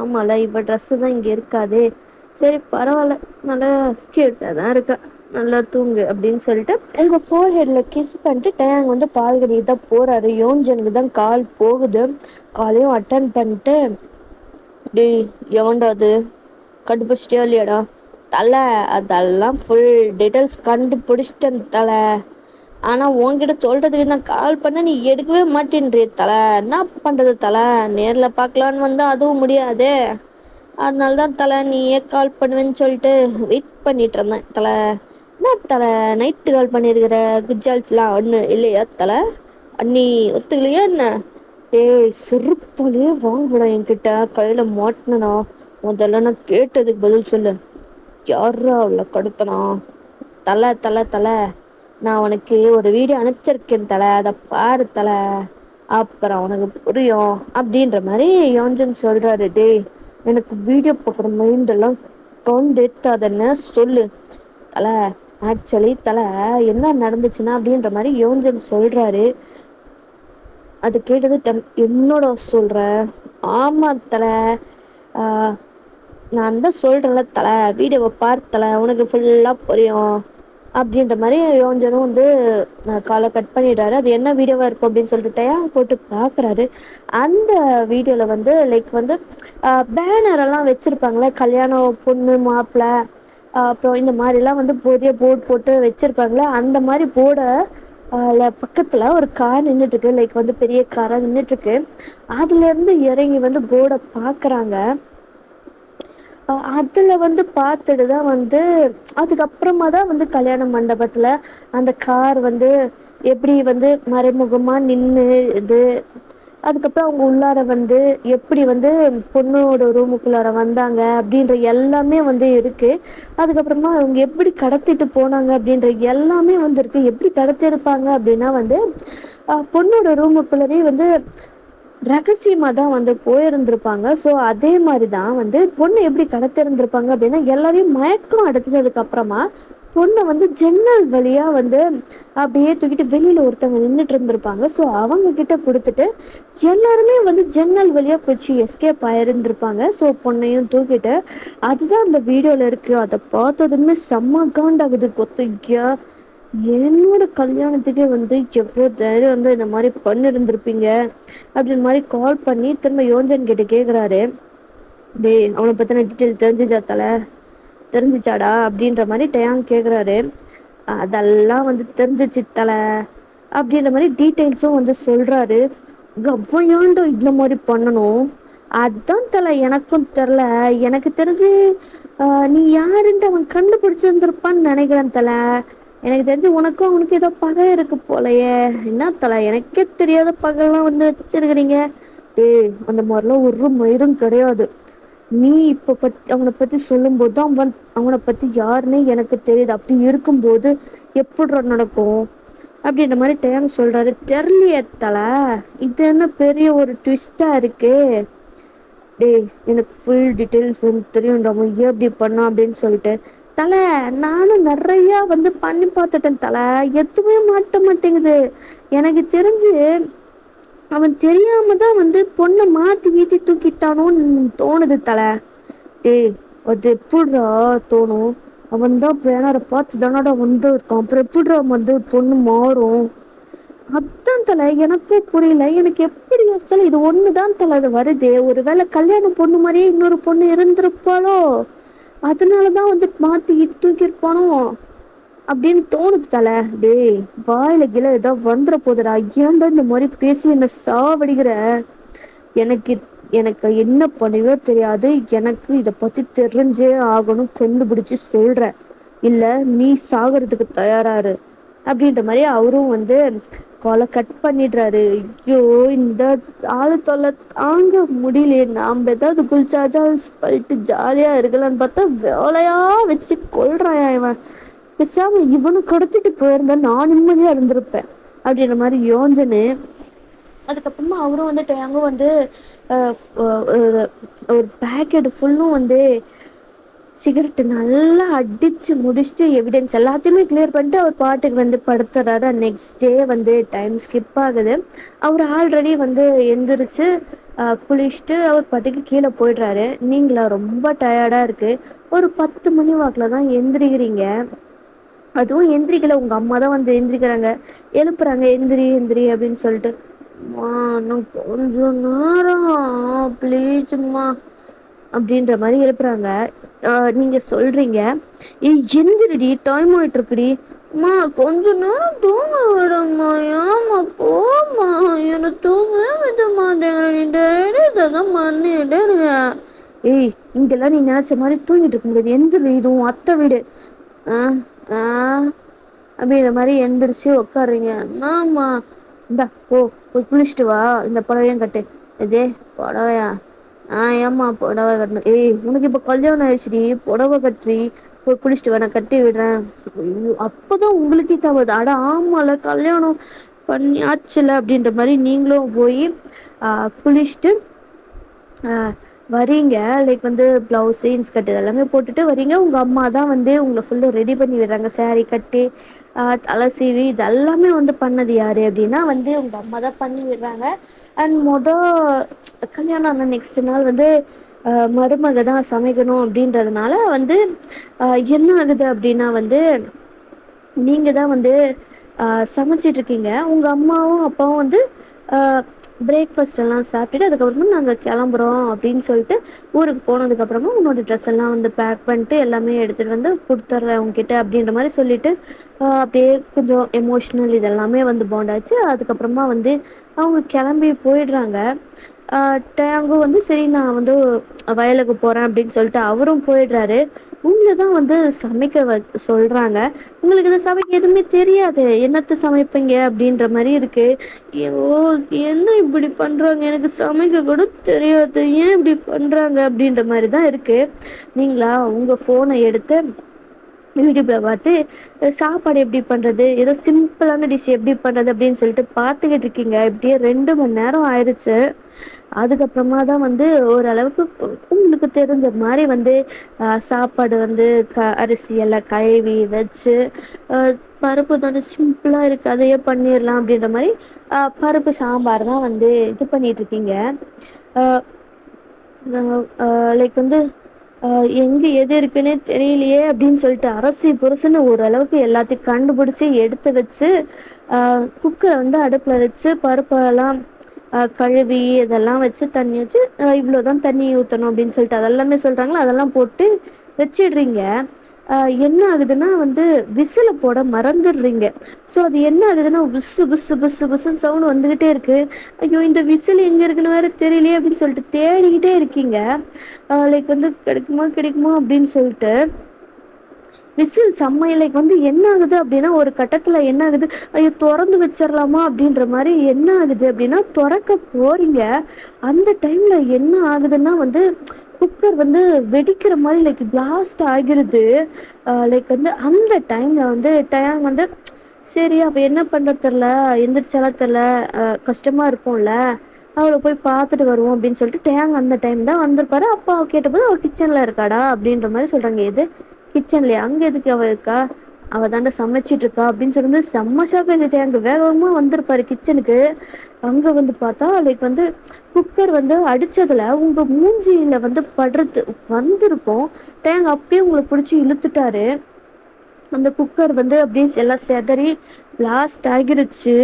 ஆமால இப்போ ட்ரெஸ்ஸு தான் இங்கே இருக்காதே, சரி பரவாயில்ல, நல்லா கியூட்டாக தான் இருக்கா, நல்லா தூங்கு அப்படின்னு சொல்லிட்டு உங்கள் ஃபோர் ஹெட்டில் கிஸ் பண்ணிட்டு டேங் வந்து பால்கனிக்கு தான் போகிறாரு. யோன்ஜனுக்கு தான் கால் போகுது. காலையும் அட்டன் பண்ணிட்டு, டேய் எவன்டா அது, கண்டுபிடிச்சிட்டியா இல்லையாடா? தலை அதெல்லாம் ஃபுல் டீட்டெயில்ஸ் கண்டுபிடிச்சிட்டேன் தலை, ஆனால் உன்கிட்ட சொல்கிறதுக்கு நான் கால் பண்ண நீ எடுக்கவே மாட்டேன்றே தலை, என்ன பண்ணுறது தலை, நேரில் பார்க்கலான்னு வந்தால் அதுவும் முடியாது, அதனால தான் தலை நீயே கால் பண்ணுவேன்னு சொல்லிட்டு வெயிட் பண்ணிட்டு இருந்தேன் தலை. என்ன தலை நைட்டு கால் பண்ணியிருக்கிற, குஜால்ஸ்லாம் ஒன்று இல்லையா தலை, அண்ணி ஒத்துக்கலையா என்ன? ஏய் செருப்பாலேயே வாங்கடா என்கிட்ட, கையில் மாட்டினா முதல்ல நான் கேட்டதுக்கு பதில் சொல்லு, யாரா அவளை கடத்தனா? தலை தலை தலை, நான் உனக்கு ஒரு வீடியோ அனுப்பிச்சிருக்கேன் தலை, அதை பாரு தலை, அப்புறம் உனக்கு புரியும் அப்படின்ற மாதிரி யோன்ஜன் சொல்கிறாரு. டேய் எனக்கு வீடியோ பார்க்குற மைண்டெல்லாம் கவுண்டேத்தாதன்னு சொல்லு தலை, ஆக்சுவலி தலை என்ன நடந்துச்சுன்னா அப்படின்ற மாதிரி யோன்ஜன் சொல்கிறாரு. அது கேட்டது என்னோட சொல்கிற, ஆமாம் தலை, நான் தான் சொல்கிறேன்ல தலை, வீடியோவை பார்த்தலை உனக்கு ஃபுல்லாக புரியும் அப்படின்ற மாதிரி யோன்ஜனும் வந்து காலை கட் பண்ணிடுறாரு. அது என்ன வீடியோவாக இருக்கும் அப்படின்னு சொல்லிட்டு போட்டு பார்க்குறாரு. அந்த வீடியோவில் வந்து லைக் வந்து பேனரெல்லாம் வச்சுருப்பாங்களே, கல்யாணம் பொண்ணு மாப்பிள்ளை அப்புறம் இந்த மாதிரிலாம் வந்து பெரிய போர்டு போட்டு வச்சுருப்பாங்களே, அந்த மாதிரி போர்டை பக்கத்தில் ஒரு கார் நின்றுட்டுருக்கு, லைக் வந்து பெரிய காராக நின்றுட்டுருக்கு. அதுலேருந்து இறங்கி வந்து போர்டை பார்க்குறாங்க. அதில் வந்து பார்த்துட்டு தான் வந்து அதுக்கப்புறமா தான் வந்து கல்யாண மண்டபத்தில் அந்த கார் வந்து எப்படி வந்து மறைமுகமாக நின்று இது, அதுக்கப்புறம் அவங்க உள்ளார வந்து எப்படி வந்து பொண்ணோட ரூமுக்குள்ளார வந்தாங்க அப்படின்ற எல்லாமே வந்து இருக்குது. அதுக்கப்புறமா அவங்க எப்படி கடத்திட்டு போனாங்க அப்படின்ற எல்லாமே வந்து இருக்குது. எப்படி கடத்திருப்பாங்க அப்படின்னா வந்து பொண்ணோட ரூமுக்குள்ளரே வந்து ரகசியமாக தான் வந்து போயிருந்திருப்பாங்க. ஸோ அதே மாதிரி தான் வந்து பொண்ணு எப்படி கடத்திருந்திருப்பாங்க அப்படின்னா, எல்லாரையும் மயக்கம் அடைச்சதுக்கப்புறமா பொண்ணை வந்து ஜன்னல் வழியாக வந்து அப்படியே தூக்கிட்டு வெளியில் ஒருத்தவங்க நின்றுட்டு இருந்திருப்பாங்க. ஸோ அவங்கக்கிட்ட கொடுத்துட்டு எல்லாருமே வந்து ஜன்னல் வழியாக போச்சு எஸ்கேப் ஆயிருந்திருப்பாங்க. ஸோ பொண்ணையும் தூக்கிட்டு அதுதான் அந்த வீடியோவில் இருக்குது. அதை பார்த்ததுமே செம்ம காண்டாகுது. கொத்தையா என்னோட கல்யாணத்துக்கே வந்து எவ்வளோ தைரியம் வந்து இந்த மாதிரி பண்ணிருந்திருப்பீங்க அப்படின்னு மாதிரி கால் பண்ணி திரும்ப யோன்ஜன் கிட்ட கேட்குறாரு. டேய் அவனை பற்றின டீட்டெயில் தெரிஞ்சிச்சா தலை, தெரிஞ்சிச்சாடா அப்படின்ற மாதிரி டயாங் கேட்குறாரு. அதெல்லாம் வந்து தெரிஞ்சிச்சு தலை அப்படின்ற மாதிரி டீட்டெயில்ஸும் வந்து சொல்கிறாரு. கவ்வையாண்டோ இந்த மாதிரி பண்ணணும், அதான் தலை எனக்கும் தெரில, எனக்கு தெரிஞ்சு நீ யாருன்ட்டு அவன் கண்டுபிடிச்சிருந்துருப்பான்னு நினைக்கிறேன் தலை, எனக்கு தெரிஞ்சு உனக்கும் அவனுக்கு ஏதோ பகை இருக்கு போலையே, என்ன தலை எனக்கே தெரியாத பகைலாம் வந்து வச்சிருக்கிறீங்க. டேய் அந்த மாதிரிலாம் ஒரு மயிரும் கிடையாது, நீ இப்போ அவனை பற்றி சொல்லும்போது தான் அவனை பற்றி யாருன்னே எனக்கு தெரியுது, அப்படி இருக்கும்போது எப்படி நடக்கும் அப்படின்ற மாதிரி டைம் சொல்கிறாரு. தெரியலையே தலை, இது என்ன பெரிய ஒரு ட்விஸ்டாக இருக்கு. டேய் எனக்கு ஃபுல் டீட்டெயில்ஸ் தெரியும்டா எப்படி பண்ணோம் அப்படின்னு சொல்லிட்டு, தலை நானும் நிறையா வந்து பண்ணி பார்த்துட்டேன் தலை, எதுவுமே மாட்ட மாட்டேங்குது, எனக்கு தெரிஞ்சு அவன் தெரியாம தான் வந்து பொண்ணை மாற்றி கீத்தி தூக்கிட்டானோன்னு தோணுது தலை. டேய் அது எப்படிடா தோணும், அவன் தான் பேனரை பார்த்து தானடா வந்து இருக்கான், அப்புறம் எப்படிடா வந்து பொண்ணு மாறும், அதான் தலை எனக்கும் புரியல, எனக்கு எப்படி யோசிச்சாலும் இது ஒன்று தான் தலை அது வருது, ஒருவேளை கல்யாணம் பொண்ணு மாதிரியே இன்னொரு பொண்ணு இருந்திருப்பாளோ, அதனால தான் வந்து மாற்றி தூக்கியிருப்பானோ அப்படின்னு தோணுது தலை. டேய் வாயில கீழே ஏதாவது வந்துட போதுடா, ஏன்டா இந்த மாதிரி பேசி என்னை சாவடிக்கிற, எனக்கு எனக்கு என்ன பண்ணுவோ தெரியாது, எனக்கு இதை பற்றி தெரிஞ்சே ஆகணும், கண்டுபிடிச்சி சொல்கிற, இல்லை நீ சாகிறதுக்கு தயாராரு அப்படின்ற மாதிரி அவரும் வந்து காலை கட் பண்ணிடுறாரு. ஐயோ! இந்த ஆளு தொல்லை தாங்க முடியலையே. நாம் ஏதாவது குல்சாஜால்ஸ் பண்ணிட்டு ஜாலியா இருக்கலாம்னு பார்த்தா வேலையா வச்சு கொல்றாயா இவன். பேசாம இவனை கடத்திட்டு போயிருந்தா நான் நிம்மதியா இருந்திருப்பேன் அப்படின்ற மாதிரி யோஞ்சனு. அதுக்கப்புறமா அவரும் வந்து டேங்கும் வந்து ஒரு பேக்கெட் ஃபுல்லும் வந்து சிகரெட்டு நல்லா அடித்து முடிச்சுட்டு எவிடன்ஸ் எல்லாத்தையுமே கிளியர் பண்ணிட்டு அவர் பாட்டுக்கு வந்து படுத்துறாரு. நெக்ஸ்ட் டே வந்து டைம் ஸ்கிப் ஆகுது. அவர் ஆல்ரெடி வந்து எந்திரிச்சு குளிச்சுட்டு அவர் பாட்டுக்கு கீழே போயிடுறாரு. நீங்களா ரொம்ப டயர்டாக இருக்குது. ஒரு 10 மணி வாக்கில் தான் எந்திரிக்கிறீங்க. அதுவும் எந்திரிக்கல, உங்கள் அம்மா தான் வந்து எந்திரிக்கிறாங்க, எழுப்புறாங்க, எந்திரி எந்திரி அப்படின்னு சொல்லிட்டு. இன்னும் கொஞ்சம் நேரம் ப்ளீஸும்மா அப்படின்ற மாதிரி எழுப்புறாங்க. நீங்கள் சொல்கிறீங்க, எந்திரிடி டைம் ஆகிட்டுருக்குடி. அம்மா கொஞ்ச நேரம் தூங்க விடம்மா, ஏம்மா போம்மா, என்னை தூங்கவே விட மாட்டேங்கிற, நீ டெய்லி இதை தான் பண்ணிட்டே இருக்க. ஏய், இங்கெல்லாம் நீ நினச்ச மாதிரி தூங்கிட்டு இருக்க முடியாது, எந்திரி, இதுவும் அத்தை வீடு அப்படின்ற மாதிரி எந்திரிச்சு உட்காடுறீங்க. என்னம்மா, இந்தா போய் குளிச்சுட்டு வா, இந்த புடவையும் கட்டு. இதே புடவையா? ஏம்மா புடவை கட்டணும்? ஏய், உனக்கு இப்போ கல்யாணம் ஆயிடுச்சுடி, புடவை கட்டுறி, போய் குளிச்சுட்டு வா, நான் கட்டி விடுறேன். அப்போதான் உங்களுக்கே தவறுது, அட ஆமால கல்யாணம் பண்ணியாச்சுல அப்படின்ற மாதிரி நீங்களும் போய் குளிச்சுட்டு வரீங்க. லைக் வந்து ப்ளவுஸு இன்ஸ்கர்ட் இதெல்லாமே போட்டுட்டு வரீங்க. உங்கள் அம்மா தான் வந்து உங்களை ஃபுல்லு ரெடி பண்ணி விடுறாங்க. சாரீ கட்டி தலை சீவி இதெல்லாமே வந்து பண்ணது யார் அப்படின்னா வந்து உங்கள் அம்மா தான் பண்ணி விடுறாங்க. அண்ட் கல்யாணம் ஆன நெக்ஸ்ட் நாள் வந்து மருமக தான் சமைக்கணும் அப்படின்றதுனால வந்து என்ன ஆகுது அப்படின்னா வந்து நீங்கள் தான் வந்து சமைச்சிட்ருக்கீங்க. உங்கள் அம்மாவும் அப்பாவும் வந்து பிரேக்ஃபாஸ்ட் எல்லாம் சாப்பிட்டுட்டு அதுக்கப்புறமா நாங்கள் கிளம்புறோம் அப்படின்னு சொல்லிட்டு ஊருக்கு போனதுக்கப்புறமா உன்னோட ட்ரெஸ் எல்லாம் வந்து பேக் பண்ணிட்டு எல்லாமே எடுத்துகிட்டு வந்து கொடுத்துட்றேன் உங்ககிட்ட அப்படின்ற மாதிரி சொல்லிவிட்டு அப்படியே கொஞ்சம் எமோஷ்னல் இதெல்லாமே வந்து பாண்டாச்சு. அதுக்கப்புறமா வந்து அவங்க கிளம்பி போயிடுறாங்க. டேங்கும் வந்து சரி நான் வந்து வயலுக்கு போகிறேன் அப்படின்னு சொல்லிட்டு அவரும் போயிடுறாரு. உங்களை தான் வந்து சமைக்க சொல்கிறாங்க. உங்களுக்கு இதை சமைக்க எதுவுமே தெரியாது, என்னத்தை சமைப்பீங்க அப்படின்ற மாதிரி இருக்குது. ஐயோ, என்ன இப்படி பண்ணுறாங்க, எனக்கு சமைக்க கூட தெரியாது, ஏன் இப்படி பண்ணுறாங்க அப்படின்ற மாதிரி தான் இருக்குது. நீங்களா உங்கள் ஃபோனை எடுத்து யூடியூப்பில் பார்த்து சாப்பாடு எப்படி பண்ணுறது, ஏதோ சிம்பிளான டிஷ் எப்படி பண்ணுறது அப்படின்னு சொல்லிட்டு பார்த்துக்கிட்டு இருக்கீங்க. இப்படியே 2 மணி நேரம் ஆயிடுச்சு. அதுக்கப்புறமா தான் வந்து ஓரளவுக்கு உங்களுக்கு தெரிஞ்ச மாதிரி வந்து சாப்பாடு வந்து அரிசி எல்லாம் கழுவி வச்சு பருப்பு தானே சிம்பிளாக இருக்குது அதையே பண்ணிடலாம் அப்படின்ற மாதிரி பருப்பு சாம்பார் தான் வந்து இது பண்ணிகிட்ருக்கீங்க. லைக் வந்து எங்கே எது இருக்குன்னே தெரியலையே அப்படின்னு சொல்லிட்டு அரசி புருஷன்னு ஓரளவுக்கு எல்லாத்தையும் கண்டுபிடிச்சி எடுத்து வச்சு குக்கரை வந்து அடுப்பில் வச்சு பருப்பெல்லாம் கழுவி இதெல்லாம் வச்சு தண்ணி வச்சு இவ்வளோதான் தண்ணி ஊற்றணும் அப்படின்னு சொல்லிட்டு அதெல்லாமே சொல்கிறாங்களா, அதெல்லாம் போட்டு வச்சிடுறீங்க. என்ன ஆகுதுன்னா வந்து விசிலை போட மறந்துடுறீங்க. ஸோ அது என்ன ஆகுதுன்னா புஸ்ஸு புஸ்ஸு புஸ்ஸு புஸ்ஸுன்னு சவுண்டு வந்துக்கிட்டே இருக்குது. ஐயோ, இந்த விசில் எங்கே இருக்குன்னு வேறு தெரியலையே அப்படின்னு சொல்லிட்டு தேடிக்கிட்டே இருக்கீங்க. லைக் வந்து கிடைக்குமா கிடைக்குமா அப்படின்னு சொல்லிட்டு விசில் லைக் வந்து என்ன ஆகுது அப்படின்னா ஒரு கட்டத்தில் என்ன ஆகுது, ஐயோ திறந்து வச்சிடலாமா அப்படின்ற மாதிரி என்ன ஆகுது அப்படின்னா திறக்க போறீங்க. அந்த டைமில் என்ன ஆகுதுன்னா வந்து குக்கர் வந்து வெடிக்கிற மாதிரி லைக் பிளாஸ்ட் ஆகிருது. லைக் வந்து அந்த டைமில் வந்து டயம் வந்து சரி அப்போ என்ன பண்ணுறது தெரில, எந்திரிச்சாலாம் தெரில, கஷ்டமாக இருக்கும்ல, அவளை போய் பார்த்துட்டு வருவோம் அப்படின்னு சொல்லிட்டு டேங் அந்த டைம் தான் வந்திருப்பாரு. அப்பா கேட்டபோது அவள் கிச்சனில் இருக்காடா அப்படின்ற மாதிரி சொல்கிறாங்க. எது கிச்சன்லையா, அங்கே எதுக்கு அவள் இருக்கா, அவள் தாண்டா சமைச்சிட்டு இருக்கா அப்படின்னு சொல்லும்போது செம்ம ஷாக் ஆகிடுச்சு. அங்கே வேகமாக வந்திருப்பாரு கிச்சனுக்கு. அங்கே வந்து பார்த்தா லைக் வந்து குக்கர் வந்து அடித்ததில் உங்கள் மூஞ்சியில் வந்து படுறது வந்திருக்கும். டேங் அப்படியே உங்களை பிடிச்சி இழுத்துட்டாரு. அந்த குக்கர் வந்து அப்படியே எல்லாம் செதறி பிளாஸ்ட் ஆகிருச்சு.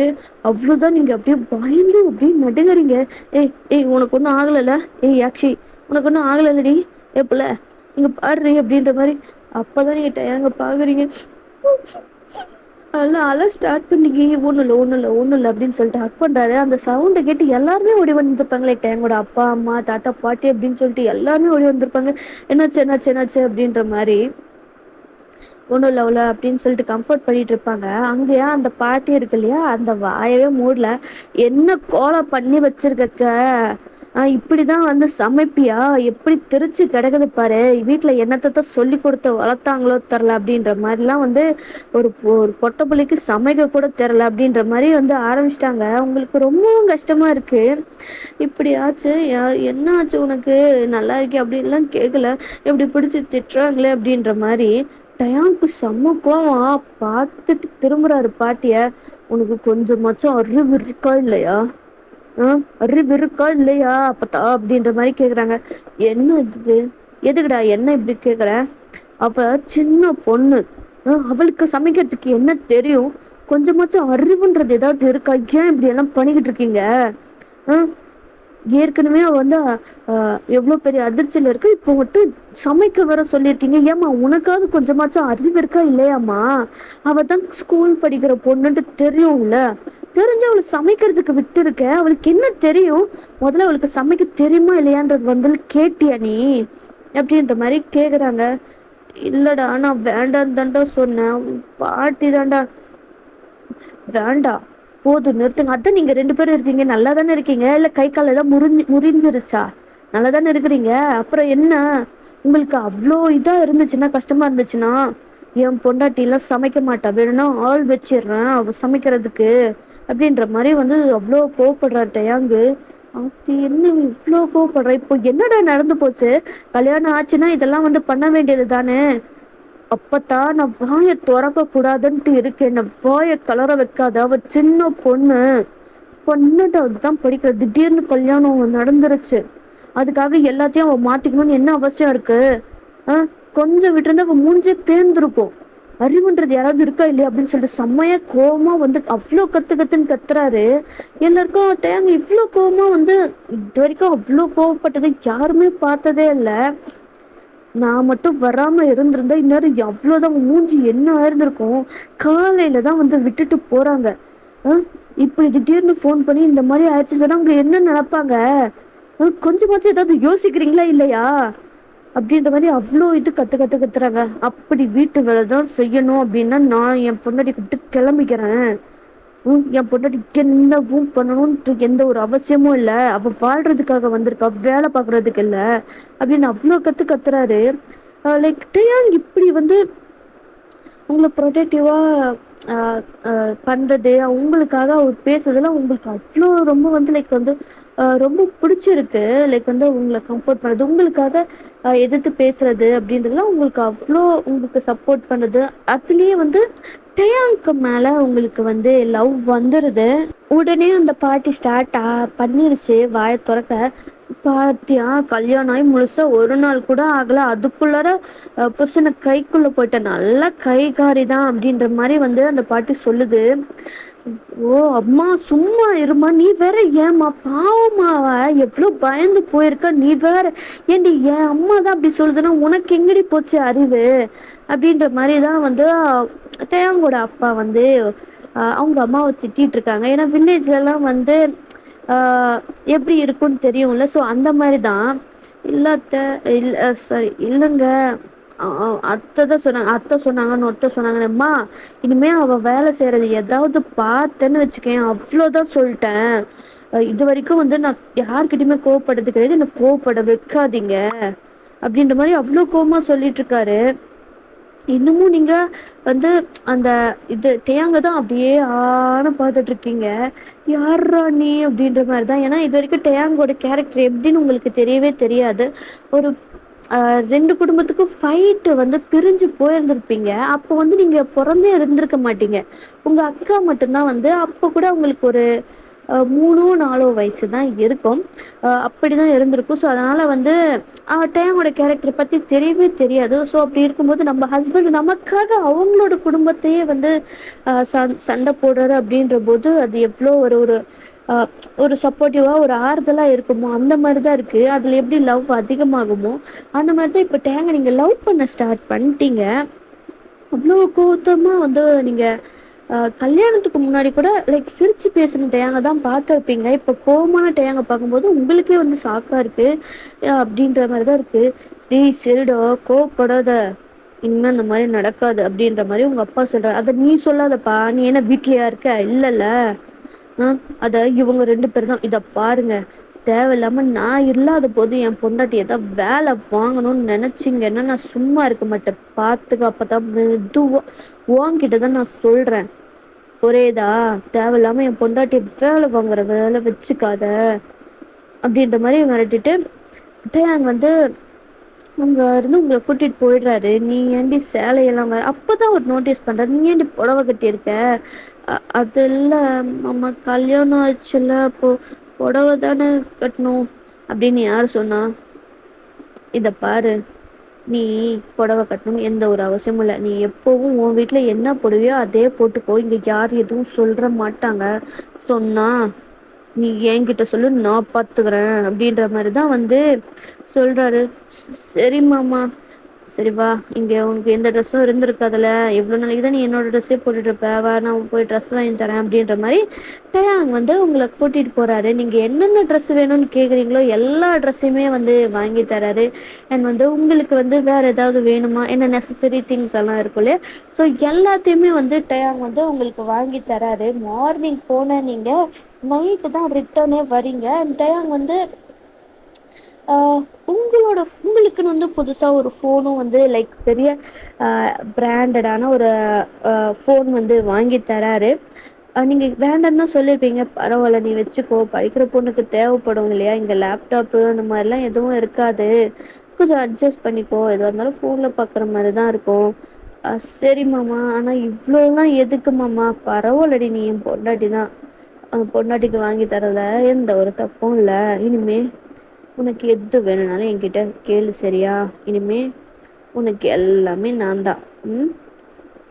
அவ்வளோதான். நீங்கள் அப்படியே பயந்து அப்படியே நடுங்குறீங்க. ஏய் உனக்கு ஒன்றும் ஆகலைல்ல, ஆக்சி உனக்கு ஒன்றும் ஆகலைல்லடி, எப்பல நீங்கள் பாடுறீ அப்படின்ற மாதிரி. அப்போ தான் நீங்கள் டேங்க பார்க்குறீங்க. அதெல்லாம் ஸ்டார்ட் பண்ணிக்கி ஒன்றும் இல்லை அப்படின்னு சொல்லிட்டு ஹக் பண்ணுறாரு. அந்த சவுண்டை கேட்டு எல்லாருமே ஓடி வந்துருப்பாங்களே, டேங்கோட அப்பா அம்மா தாத்தா பாட்டி அப்படின்னு சொல்லிட்டு எல்லாருமே ஓடி வந்திருப்பாங்க. என்னாச்சு அப்படின்ற மாதிரி. ஒன்றும் இல்லை அவ்வளோ அப்படின்னு சொல்லிட்டு கம்ஃபர்ட் பண்ணிட்டு இருப்பாங்க. அங்கேயா அந்த பாட்டி இருக்கு இல்லையா, அந்த வாயவே மூடல. என்ன கோலா பண்ணி வச்சிருக்க, இப்படிதான் வந்து சமைப்பியா, எப்படி தெரிச்சு கிடக்குது பாரு, வீட்டில் என்னத்தை சொல்லி கொடுத்து வளர்த்தாங்களோ தெரில அப்படின்ற மாதிரிலாம் வந்து ஒரு ஒரு பொட்டை புள்ளைக்கு சமைக்க கூட தெரில அப்படின்ற மாதிரி வந்து ஆரம்பிச்சிட்டாங்க. உங்களுக்கு ரொம்பவும் கஷ்டமா இருக்கு. இப்படி ஆச்சு, என்ன ஆச்சு உனக்கு, நல்லா இருக்கே அப்படின்லாம் கேட்கல, இப்படி பிடிச்சி திட்டுறாங்களே அப்படின்ற மாதிரி டயாங்க்கு செம்ம கோவம். பார்த்துட்டு திரும்புறாரு பாட்டிய. உனக்கு கொஞ்சமாச்சும் அறிவு இருக்கா இல்லையா, அறிவு இருக்கா இல்லையா அப்பத்தா அப்படின்ற மாதிரி கேக்குறாங்க. என்ன இது, எதுக்குடா என்ன இப்படி கேக்குற, அவ சின்ன பொண்ணு, அவளுக்கு சமைக்கிறதுக்கு என்ன தெரியும், கொஞ்சமாச்சும் அறிவுன்றது ஏதாவது இருக்கா, ஏன் இப்படி எல்லாம் பண்ணிக்கிட்டு இருக்கீங்க, ஏற்கனவே வந்து எவ்வளோ பெரிய அதிர்ச்சியில் இருக்கு, இப்போ மட்டும் சமைக்க வர சொல்லியிருக்கீங்க, ஏம்மா உனக்காவது கொஞ்சமாச்சும் அறிவு இருக்கா இல்லையாம்மா, அவ தான் ஸ்கூல் படிக்கிற பொண்ணுன்ட்டு தெரியும்ல, தெரிஞ்சு அவளை சமைக்கிறதுக்கு விட்டு இருக்க, அவளுக்கு என்ன தெரியும், முதல்ல அவளுக்கு சமைக்க தெரியுமா இல்லையான்றது வந்து கேட்டியா நீ அப்படின்ற மாதிரி கேக்குறாங்க. இல்லடா நான் வேண்டாம் தாண்டா சொன்னேன், பாட்டி தாண்டா. வேண்டாம், போதும் நிறுத்துங்க. அதான் நீங்க 2 பேரும் இருக்கீங்க, நல்லா தானே இருக்கீங்க, இல்ல கை கால் ஏதாவது முறிஞ்சிருச்சா, நல்லா தானே இருக்கிறீங்க, அப்புறம் என்ன, உங்களுக்கு அவ்வளோ இதா இருந்துச்சுன்னா, கஷ்டமா இருந்துச்சுன்னா, என் பொண்டாட்டிலாம் சமைக்க மாட்டா, வேணும்னா ஆள் வச்சிடுறேன் அவ சமைக்கிறதுக்கு அப்படின்ற மாதிரி வந்து அவ்வளோ கோவப்படுறாரு டயாங்கு. அது என்ன இவ்வளோ கோவப்படுற, இப்போ என்னடா நடந்து போச்சு, கல்யாணம் ஆச்சுன்னா இதெல்லாம் வந்து பண்ண வேண்டியது தானே, அப்பத்தான் நான் வாயை திறக்க கூடாதுன்ட்டு இருக்கேன், என்ன வாயை கலர வைக்காத, அவ சின்ன பொண்ணு, 12வது தான் படிக்கிற, திடீர்னு கல்யாணம் நடந்துருச்சு, அதுக்காக எல்லாத்தையும் அவ மாத்திக்கணும்னு என்ன அவசியம் இருக்கு, கொஞ்சம் விட்டுருந்தா அவ மூஞ்சே பேர்ந்துருக்கும், அறிவுன்றது யாராவது இருக்கா இல்லையா அப்படின்னு சொல்லிட்டு செம்மையா கோவமா வந்து அவ்வளோ கத்துன்னு கத்துறாரு. எல்லாருக்கும் டேங்க இவ்வளோ கோவமா வந்து இது வரைக்கும் அவ்வளோ கோவப்பட்டது யாருமே பார்த்ததே இல்லை. நான் மட்டும் வராம இருந்திருந்தா இந்நேரம் அவ்வளோதான், மூஞ்சி என்ன ஆயிருந்திருக்கும், காலையில தான் வந்து விட்டுட்டு போறாங்க, இப்படி திடீர்னு ஃபோன் பண்ணி இந்த மாதிரி ஆயிடுச்சு சொன்னா அவங்க என்ன நினைப்பாங்க, கொஞ்சமாச்சும் ஏதாவது யோசிக்கிறீங்களா இல்லையா அப்படின்ற மாதிரி அவ்வளோ இது கத்துறாங்க. அப்படி வீட்டு வேலை தான் செய்யணும் அப்படின்னா நான் என் பொண்டாட்டி கூப்பிட்டு கிளம்பிக்கிறேன், என் பொண்டாட்டி என்னவும் பண்ணணும்னு எந்த ஒரு அவசியமும் இல்லை, அவ வாழ்றதுக்காக வந்திருக்கா, வேலை பார்க்கறதுக்கு இல்லை அப்படின்னு அவ்வளோ கத்துறாரு. லைக் டேயாங் இப்படி வந்து உங்களை ப்ரொடெக்டிவாக பண்ணுறது, அவங்களுக்காக அவர் பேசுறதுலாம் உங்களுக்கு அவ்வளோ ரொம்ப வந்து லைக் வந்து ரொம்ப பிடிச்சிருக்கு, லைக் வந்து உங்களை கம்ஃபர்ட் பண்ணுறது, உங்களுக்காக எதிர்த்து பேசுறது அப்படின்றதுலாம் உங்களுக்கு அவ்வளோ உங்களுக்கு சப்போர்ட் பண்ணுறது, அதுலேயே வந்து டேயாங்க்கு மேலே உங்களுக்கு வந்து லவ் வந்துடுது. உடனே அந்த பாட்டி ஸ்டார்ட் பண்ணிருச்சு வாயை திறக்க. பாத்தியா, கல்யாணம் ஆகி முழுசா ஒரு நாள் கூட ஆகல, அதுக்குள்ளார புருஷனை கைக்குள்ள போயிட்ட, நல்ல கைகாரி தான் அப்படின்ற மாதிரி வந்து அந்த பாட்டி சொல்லுது. ஓ அம்மா சும்மா இருமா, நீ வேற ஏமா பாவமாவ, எவ்வளோ பயந்து போயிருக்க நீ வேற, ஏண்டி என் அம்மா தான் அப்படி சொல்லுதுன்னா உனக்கு எங்கடி போச்சு அறிவு அப்படின்ற மாதிரி தான் வந்து டேயாங்கோட அப்பா வந்து அவங்க அம்மாவை திட்டிட்டு இருக்காங்க. ஏன்னா வில்லேஜ்லலாம் வந்து எப்படி இருக்கும்னு தெரியும்ல, ஸோ அந்த மாதிரி தான். இல்லாத்த இல்லை சாரி இல்லைங்க, அத்தை தான் சொன்னாங்க, அத்தை சொன்னாங்கன்னு ஒருத்தர் சொன்னாங்கன்னம்மா, இனிமே அவள் வேலை செய்கிறது ஏதாவது பார்த்தேன்னு வச்சுக்கேன் அவ்வளோதான் சொல்லிட்டேன், இது வரைக்கும் வந்து நான் யார்கிட்டையுமே கோவப்படுறது கிடையாது, என்னை கோவப்பட வைக்காதீங்க அப்படின்ற மாதிரி அவ்வளோ கோவமாக சொல்லிட்டு இருக்காரு. இன்னமும் நீங்க வந்து அந்த இது டேயாங்க தான் அப்படியே பார்த்துட்டு இருக்கீங்க, யார்ரா நீ அப்படின்ற மாதிரி தான். ஏன்னா இது வரைக்கும் டேயாங்கோட கேரக்டர் எப்படின்னு உங்களுக்கு தெரியவே தெரியாது. ஒரு 2 குடும்பத்துக்கும் ஃபைட்டு வந்து பிரிஞ்சு போயிருந்திருப்பீங்க, அப்போ வந்து நீங்க பிறந்தே இருந்திருக்க மாட்டீங்க, உங்க அக்கா மட்டும்தான் வந்து அப்போ கூட உங்களுக்கு ஒரு 3 4 வயசு தான் இருக்கும், அப்படிதான் இருந்திருக்கும். ஸோ அதனால வந்து டேயாங்கோட கேரக்டர் பத்தி தெரியவே தெரியாது. ஸோ அப்படி இருக்கும்போது நம்ம ஹஸ்பண்ட் நமக்காக அவங்களோட குடும்பத்தையே வந்து சண்டை போடுறாரு அப்படின்ற போது அது எவ்வளோ ஒரு ஒரு ஒரு சப்போர்ட்டிவாக ஒரு ஆறுதலாக இருக்குமோ அந்த மாதிரி தான் இருக்குது. அதில் எப்படி லவ் அதிகமாகுமோ அந்த மாதிரி தான் இப்போ டேங்க நீங்கள் லவ் பண்ண ஸ்டார்ட் பண்ணிட்டீங்க. அவ்வளோ கோத்தமாக வந்து நீங்கள் கல்யாணத்துக்கு முன்னாடி கூட லைக் சிரித்து பேசின டேங்க தான் பார்த்துருப்பீங்க, இப்போ கோவமான டேங்க பார்க்கும்போது உங்களுக்கே வந்து ஷாக்காக இருக்குது அப்படின்ற மாதிரி தான் இருக்குது. டேய் சரிடா கோவப்படாத, இனிமே அந்த மாரி நடக்காது அப்டின்ற மாரி உங்க அப்பா சொல்றாரு. அத நீ சொல்லாதப்பா. நீ என்ன வீட்லயா இருக்க? இல்லல்ல. அ அத இவங்க 2 பேர் தான். இத பாருங்க. தேவையில்லாம நான் இல்லாத போது என் பொண்டாட்டி ஏதாவது வேல வாங்கணும்னு நெனச்சீங்கன்னா, நான் சும்மா இருக்க மாட்டேன். பாத்துக்க அப்பதான் மெதுவா உன்கிட்ட தான் நான் சொல்றேன். புரியுதா? தேவையில்லாம என் பொண்டாட்டிய வேல வாங்குற வேல வச்சுக்காத. அப்டின்ற மாரி மிரட்டிட்டு, டேன் வந்து அங்க இருந்து உங்கள கூட்டிட்டு போயிடுறாரு. நீ ஏன்டி சேலையெல்லாம் அப்பதான் அவரு நோட்டீஸ் பண்றாரு. நீ ஏன்டி புடவ கட்டியிருக்க? அது இல்ல மாமா கல்யாணம் ஆச்சுல்ல, அப்போ புடவ தானே கட்டணும் அப்படின்னு யார் சொன்னா? இத பாரு, நீ புடவ கட்டணும்னு எந்த ஒரு அவசியமும் இல்ல. நீ எப்பவும் உன் வீட்ல என்ன போடுவியோ அதே போட்டுக்கோ. இங்க யாரும் எதுவும் சொல்ற மாட்டாங்க. சொன்னா நீ என்கிட்ட சொல்லு, நான் பார்த்துக்கிறேன் அப்படின்ற மாரி தான் வந்து சொல்றாரு. சரி மாமா. சரி வா, இங்க உனக்கு எந்த ட்ரெஸ்ஸும் இருந்திருக்காதுல்ல. எவ்வளோ நாளைக்கு தான் நீ என்னோட ட்ரெஸ்ஸே போட்டுட்டு இருப்ப. வா நான் போய் ட்ரெஸ் வாங்கி தரேன் அப்படின்ற மாரி டயாங் வந்து உங்கள கூட்டிட்டு போறாரு. நீங்க என்னென்ன ட்ரெஸ் வேணும்னு கேட்குறீங்களோ எல்லா ட்ரெஸ்ஸையுமே வந்து வாங்கி தராரு. அண்ட் வந்து உங்களுக்கு வந்து வேற ஏதாவது வேணுமா? என்ன நெசசரி திங்ஸ் எல்லாம் இருக்கும் இல்லையா? ஸோ எல்லாத்தையுமே வந்து டயாங் வந்து உங்களுக்கு வாங்கி தராரு. மார்னிங் போன நீங்க நைட்டு தான் ரிட்டர்னே வரீங்க. அண்ட் டயாங் வந்து உங்களுக்குன்னு வந்து புதுசாக ஒரு ஃபோனும் வந்து லைக் பெரிய பிராண்டடான ஒரு ஃபோன் வந்து வாங்கி தராரு. நீங்கள் வேண்டான்னு தான் சொல்லியிருப்பீங்க. பரவாயில்ல நீ வச்சுக்கோ, படிக்கிற பொண்ணுக்கு தேவைப்படும் இல்லையா? இங்கே லேப்டாப்பு அந்த மாதிரிலாம் எதுவும் இருக்காது, கொஞ்சம் அட்ஜஸ்ட் பண்ணிக்கோ, எதுவாக இருந்தாலும் ஃபோனில் பார்க்குற மாதிரி தான் இருக்கும். சரி மாமா, ஆனால் இவ்வளோலாம் எதுக்கு மாமா? பரவாயில்லடி, நீ என் பொண்டாட்டி தான். பொண்டாட்டிக்கு வாங்கி தரல எந்த ஒரு தப்பும் இல்லை. இனிமே உனக்கு எது வேணும்னாலும் என்கிட்ட கேளு சரியா? இனிமே உனக்கு எல்லாமே நான் தான்.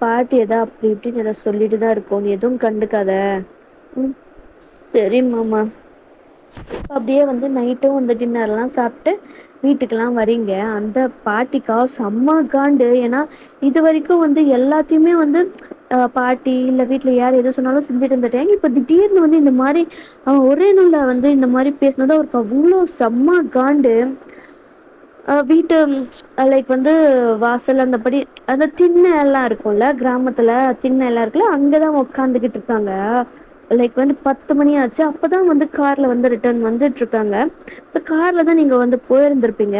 பாட்டி எதா அப்படி இப்படின்னு எதாவது சொல்லிட்டு தான் இருக்கோம், நீ எதுவும் கண்டுக்காத. சரி மாமா. அப்படியே வந்து நைட்டும் வந்து டின்னர்லாம் சாப்பிட்டு வீட்டுக்கெல்லாம் வரீங்க. அந்த பாட்டிக்கா செம்ம காண்டு. ஏன்னா இது வரைக்கும் வந்து எல்லாத்தையுமே வந்து பாட்டி இல்லை வீட்டில் யார் எது சொன்னாலும் செஞ்சுட்டு இருந்துட்டேன். இப்போ திடீர்னு வந்து இந்த மாதிரி அவன் ஒரே நாளில் வந்து இந்த மாதிரி பேசினது அவருக்கு அவ்வளோ செம்ம காண்டு. வீட்டு லைக் வந்து வாசல் அந்தபடி அந்த திண்ணை எல்லாம் இருக்கும்ல, கிராமத்தில் திண்ணை எல்லாம் இருக்குல்ல, அங்கே தான் உட்காந்துக்கிட்டு இருக்காங்க. லைக் வந்து 10 மணி ஆச்சு. அப்போ தான் வந்து காரில் வந்து ரிட்டர்ன் வந்துட்டுருக்காங்க. ஸோ காரில் தான் நீங்கள் வந்து போயிருந்திருப்பீங்க.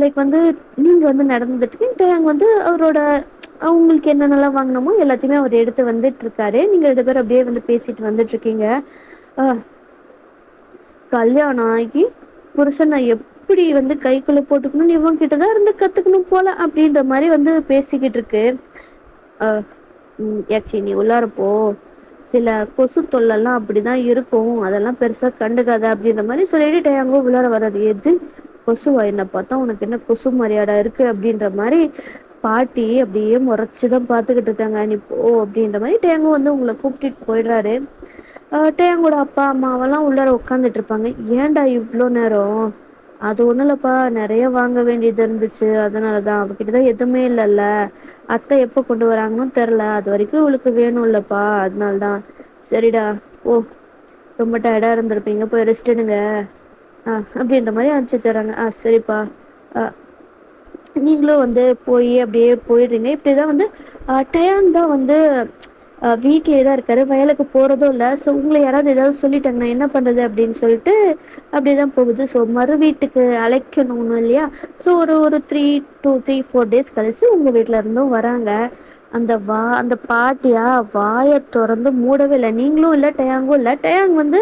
லைக் வந்து நீங்கள் வந்து நடந்துட்டு அங்கே வந்து அவரோட அவங்களுக்கு என்னென்னலாம் வாங்கினோமோ எல்லாத்தையுமே அவர் எடுத்து வந்துட்டுருக்காரு. நீங்கள் 2 பேரும் அப்படியே வந்து பேசிட்டு வந்துட்டுருக்கீங்க. கல்யாணம் ஆகி புருஷனை எப்படி வந்து கைக்குள்ளே போட்டுக்கணும்னு இவன் கிட்ட தான் இருந்து கற்றுக்கணும் போல அப்படின்ற மாதிரி வந்து பேசிக்கிட்டு இருக்கு. ஏச்சி நீ உள்ளாரப்போ, சில கொசு தொல்லெல்லாம் அப்படிதான் இருக்கும், அதெல்லாம் பெருசாக கண்டுக்காத அப்படின்ற மாதிரி சொல்லிட்டு டேங்கோ உள்ளார வர்றாரு. எது கொசுவா? என்ன பார்த்தா உனக்கு என்ன கொசு மரியாதை இருக்கு அப்படின்ற மாதிரி பாட்டி அப்படியே முறைச்சிதான் பார்த்துக்கிட்டு இருக்காங்க. நீ போ அப்படின்ற மாதிரி டேங்கோ வந்து உங்களை கூப்பிட்டுட்டு போயிடுறாரு. டேங்கோட அப்பா அம்மாவெல்லாம் உள்ளார உட்காந்துட்டு இருப்பாங்க. ஏன்டா இவ்வளோ நேரம்? அது ஒன்றும் இல்லைப்பா, நிறைய வாங்க வேண்டியது இருந்துச்சு, அதனால தான். அவகிட்ட தான் எதுவுமே இல்லைல்ல, அத்தை எப்போ கொண்டு வராங்கன்னு தெரில, அது வரைக்கும் இவளுக்கு வேணும் இல்லைப்பா, அதனால தான். சரிடா ஓ, ரொம்ப டயர்டாக இருந்திருப்பீங்க, போய் ரெஸ்ட் எடுங்க அப்படின்ற மாதிரி அனுப்பிச்சி வச்சுறாங்க. சரிப்பா. நீங்களும் வந்து போய் அப்படியே போயிடுறீங்க. இப்படி தான் வந்து டயான் தான் வந்து வீட்டிலே தான் இருக்காரு, வயலுக்கு போகிறதும் இல்லை. ஸோ உங்களை யாராவது ஏதாவது சொல்லிட்டாங்கன்னா என்ன பண்ணுறது அப்படின்னு சொல்லிட்டு அப்படி தான் போகுது. ஸோ மறு வீட்டுக்கு அழைக்கணும் இல்லையா? ஸோ ஒரு ஒரு 3 to 4 days கழிச்சு உங்கள் வீட்டில் இருந்தும் வராங்க. அந்த பாட்டியா வாயை திறந்து மூடவே இல்லை. நீங்களும் இல்லை, டயாங்கும் இல்லை. டயாங் வந்து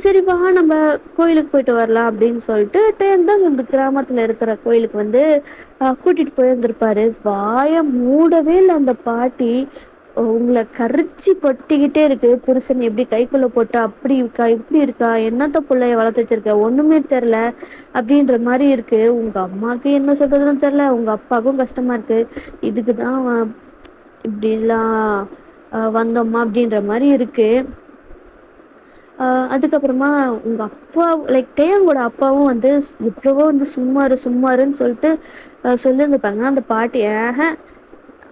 சரி வா நம்ம கோயிலுக்கு போயிட்டு வரலாம் அப்படின்னு சொல்லிட்டு டயாங் தான் இந்த கிராமத்தில் இருக்கிற கோயிலுக்கு வந்து கூட்டிகிட்டு போயிருந்திருப்பாரு. வாயை மூடவே இல்லை அந்த பாட்டி. உங்களை கரிச்சி கொட்டிக்கிட்டே இருக்கு. புருஷன் எப்படி கைக்குள்ள போட்டா அப்படி இருக்கா, இப்படி இருக்கா, என்னத்த பிள்ளைய வளர்த்து வச்சிருக்க, ஒண்ணுமே தெரில அப்படின்ற மாதிரி இருக்கு. உங்க அம்மாவுக்கு என்ன சொல்றதுன்னு தெரில, உங்க அப்பாவுக்கும் கஷ்டமா இருக்கு. இதுக்கு தான் இப்படிலாம் வந்தோம்மா அப்படின்ற மாதிரி இருக்கு. அதுக்கப்புறமா உங்க அப்பா லைக் டேங்கோட அப்பாவும் வந்து எவ்வளவோ வந்து சும்மாருன்னு சொல்லிட்டு சொல்லியிருந்துருப்பாங்க. அந்த பாட்டி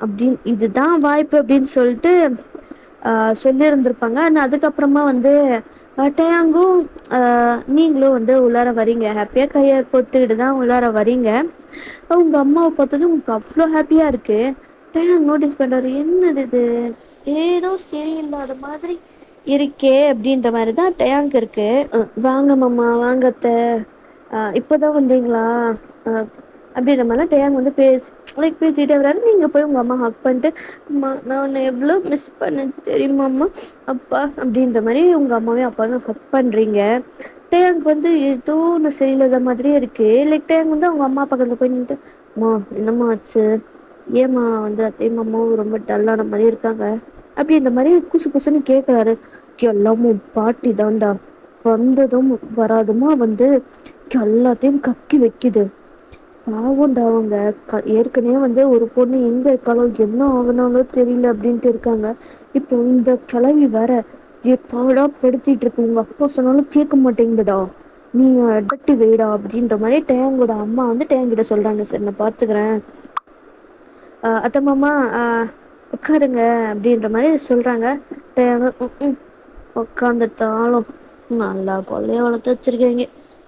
அப்படின்னு இதுதான் வாய்ப்பு அப்படின்னு சொல்லிட்டு சொல்லியிருந்திருப்பாங்க. அதுக்கப்புறமா வந்து டேங்கும் நீங்களும் வந்து உள்ளார வரீங்க ஹாப்பியாக கையை கொத்துக்கிட்டு தான் உள்ளார வரீங்க. உங்கள் அம்மாவை பார்த்தோன்னே உங்களுக்கு அவ்வளோ ஹாப்பியாக இருக்குது. டேங் நோட்டீஸ் பண்ணுறாரு, என்னது இது ஏதோ சரியில்லாத மாதிரி இருக்கே அப்படின்ற மாதிரி தான் டேங்க் இருக்கு. வாங்க மாமா, வாங்க அத்தை, இப்போதான் வந்தீங்களா அப்படின்ற மாதிரிலாம் டேங் வந்து பேசிகிட்டே வர்றாரு. நீங்கள் போய் உங்கள் அம்மா ஹக் பண்ணிட்டு, அம்மா நான் உன்னை எவ்வளோ மிஸ் பண்ணேன் தெரியுமாம்மா அப்பா அப்படின்ற மாதிரி உங்கள் அம்மாவே அப்பாவும் ஹக் பண்ணுறீங்க. டேங்க் வந்து ஏதோ ஒன்று சரியில்லாத மாதிரியே இருக்குது. லைக் டேங்க் வந்து அவங்க அம்மா பக்கத்தில் போய் நின்றுட்டு, அம்மா என்னம்மா ஆச்சு, ஏம்மா வந்து அத்தையும் அம்மாவும் ரொம்ப டல்லான மாதிரி இருக்காங்க அப்படின்ற மாதிரி குசு குசுன்னு கேட்குறாரு. எல்லாமும் பாட்டி தாண்டா, வந்ததும் வராதுமா வந்து எல்லாத்தையும் கக்கி வைக்குது. பாவம்டா அவங்க ஏற்கனவே வந்து ஒரு பொண்ணு எங்க இருக்காளோ என்ன ஆகுனாலோ தெரியல அப்படின்ட்டு இருக்காங்க. இப்போ இந்த கிளவி வேற பாடா படுத்திட்டு இருக்கு. உங்க அப்பா சொன்னாலும் கேட்க மாட்டேங்குதுடா, நீ அடட்டி வைடா அப்படின்ற மாதிரி டேங்கோட அம்மா வந்து டேங்கிட்ட சொல்றாங்க. சார் நான் பாத்துக்கிறேன் அத்தை மாமா, உட்காருங்க அப்படின்ற மாதிரி சொல்றாங்க. டேங்க உட்காந்துட்டாலும் நல்லா பொள்ளைய வளர்த்து வச்சிருக்கீங்க,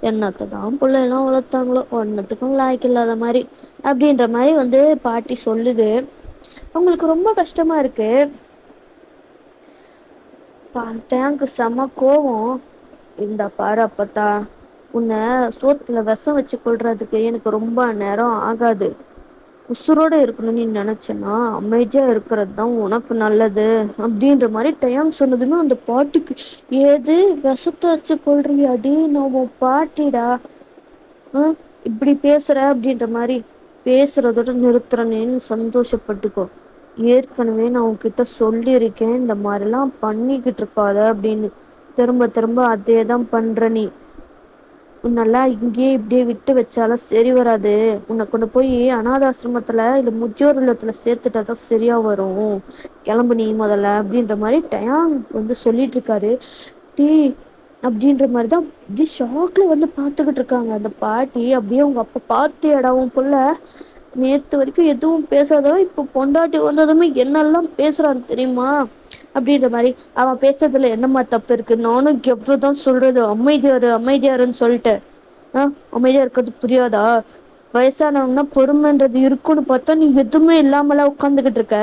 என்னத்தை தான் பிள்ளையெல்லாம் வளர்த்தாங்களோ ஒன்றுத்துக்கும் லாய்க்கு இல்லாத மாதிரி அப்படின்ற மாதிரி வந்து பாட்டி சொல்லுது. அவங்களுக்கு ரொம்ப கஷ்டமா இருக்கு. டேங்க்கு செம கோவம். இந்த பாரு அப்பத்தா, உன்னை சோத்துல விஷம் வச்சு கொள்றதுக்கு எனக்கு ரொம்ப நேரம் ஆகாது. உசுரோடு இருக்கணும்னு நீ நினச்சேன்னா அமைதியாக இருக்கிறது தான் உனக்கு நல்லது அப்படின்ற மாதிரி டைம் சொன்னதுமே அந்த பாட்டிக்கு, ஏது விஷத்தை வச்சு கொள்றியாடி, நான் உன் பாட்டிடா, இப்படி பேசுகிற அப்படின்ற மாதிரி பேசுகிறதோட நிறுத்துறனேன்னு சந்தோஷப்பட்டுக்கோ. ஏற்கனவே நான் உன்கிட்ட சொல்லியிருக்கேன் இந்த மாதிரிலாம் பண்ணிக்கிட்டு இருக்காத அப்படின்னு. திரும்ப திரும்ப அதே தான் பண்ணுற நீ. உன்னெல்லா இங்கேயே இப்படியே விட்டு வச்சாலும் சரி வராது. உன்னை கொண்டு போய் அனாதாசிரமத்தில் இல்லை முதியோர் இல்லத்தில் சேர்த்துட்டா தான் சரியாக வரும். கிளம்பு நீ முதல்ல அப்படின்ற மாதிரி டயாங் வந்து சொல்லிட்டு இருக்காரு. டீ அப்படின்ற மாதிரி தான் அப்படியே ஷாக்கில் வந்து பார்த்துக்கிட்டு இருக்காங்க அந்த பாட்டி. அப்படியே அவங்க அப்பா பார்த்தியாடா உன் புள்ள நேற்று வரைக்கும் எதுவும் பேசாதவ இப்போ பொண்டாட்டி வந்ததுமே என்னெல்லாம் பேசுகிறான் தெரியுமா அப்படின்ற மாதிரி. அவன் பேசுறதுல என்னம்மா தப்பு இருக்கு, நானும் எவ்வளோதான் சொல்றது அமைதியாரு அமைதியாருன்னு சொல்லிட்டு. அமைதியாக இருக்கிறது புரியாதா? வயசானவங்கன்னா பொறுமைன்றது இருக்குன்னு பார்த்தா நீ எதுவுமே இல்லாமலாம் உட்காந்துக்கிட்டு இருக்க.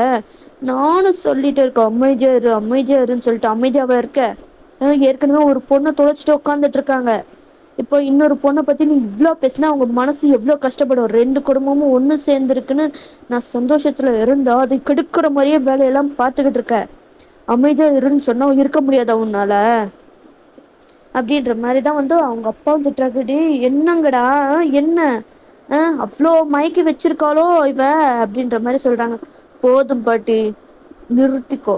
நானும் சொல்லிட்டு இருக்கேன் அமைதியாருன்னு சொல்லிட்டு அமைதியாவா இருக்க? ஏற்கனவே ஒரு பொண்ணை தொலைச்சிட்டு உட்காந்துட்டு இருக்காங்க. இப்போ இன்னொரு பொண்ணை பற்றி நீ இவ்வளோ பேசினா அவங்க மனசு எவ்வளோ கஷ்டப்படும். 2 குடும்பமும் ஒன்று சேர்ந்துருக்குன்னு நான் சந்தோஷத்தில் இருந்தா அதை கெடுக்கிற மாதிரியே வேலையெல்லாம் பார்த்துக்கிட்டு இருக்க. அமைதியாக இருன்னு சொன்னால் இருக்க முடியாதா உன்னால அப்படின்ற மாதிரி தான் வந்து அவங்க அப்பா வந்துட்டாங்கடி. என்னங்கடா என்ன அவ்வளோ மயக்கி வச்சிருக்காளோ இவ அப்படின்ற மாதிரி சொல்கிறாங்க. போதும் பாட்டி, நிறுத்திக்கோ,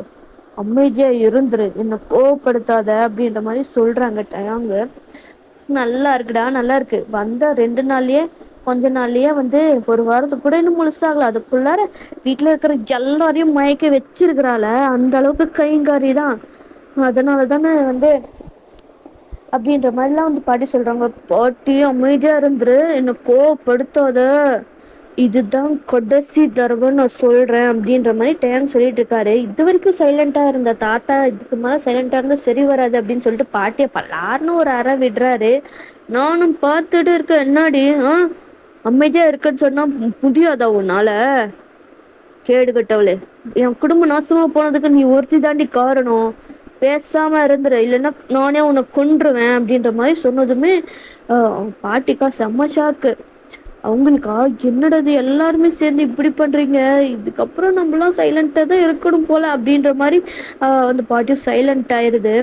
அமைதியா இருந்துரு, என்னை கோவப்படுத்தாத அப்படின்ற மாதிரி சொல்றாங்க டயாங்கு. நல்லா இருக்குடா, நல்லா இருக்கு. வந்த 2 நாள்லயே கொஞ்ச நாள்லயே வந்து ஒரு வாரத்துக்கு கூட இன்னும் முழுசாகல, அதுக்குள்ளார வீட்டுல இருக்கிற எல்லாரையும் மயக்க வச்சிருக்கிறாள, அந்த அளவுக்கு கைங்காரி தான். அதனால தானே வந்து அப்படின்ற மாதிரிலாம் வந்து பாட்டி சொல்றாங்க. பாட்டி அமைதியா இருந்துரு, என்னை கோவப்படுத்தாத, இதுதான் கடைசி தடவை நான் சொல்றேன் அப்படின்ற மாதிரி டேங் சொல்லிட்டு இருக்காரு. இது வரைக்கும் சைலண்டா இருந்த தாத்தா இதுக்கு மேல சைலண்டா இருந்தா சரி வராது அப்படின்னு சொல்லிட்டு பாட்டியை பல்லாருன்னு ஒரு அறை விடுறாரு. நானும் பார்த்துட்டு இருக்கேன், என்னாடி அமைதியா இருக்குன்னு சொன்னா முடியாதா உன்னால? கேடு கட்டவளே, என் குடும்பம் நாசமா போனதுக்கு நீ ஒருத்தி தாண்டி காரணம், பேசாம இருந்துரு, இல்லைன்னா நானே உன்னை கொன்றுவேன் அப்படின்ற மாதிரி சொன்னதுமே பாட்டிக்கா செம்ம ஷாக்கு. அவங்களுக்கா என்னடது எல்லாருமே சேர்ந்து இப்படி பண்றீங்க, இதுக்கப்புறம் நம்மளாம் சைலண்டா தான் இருக்கணும் போல அப்படின்ற மாதிரி அந்த பாட்டியும் சைலண்ட் ஆயிருது.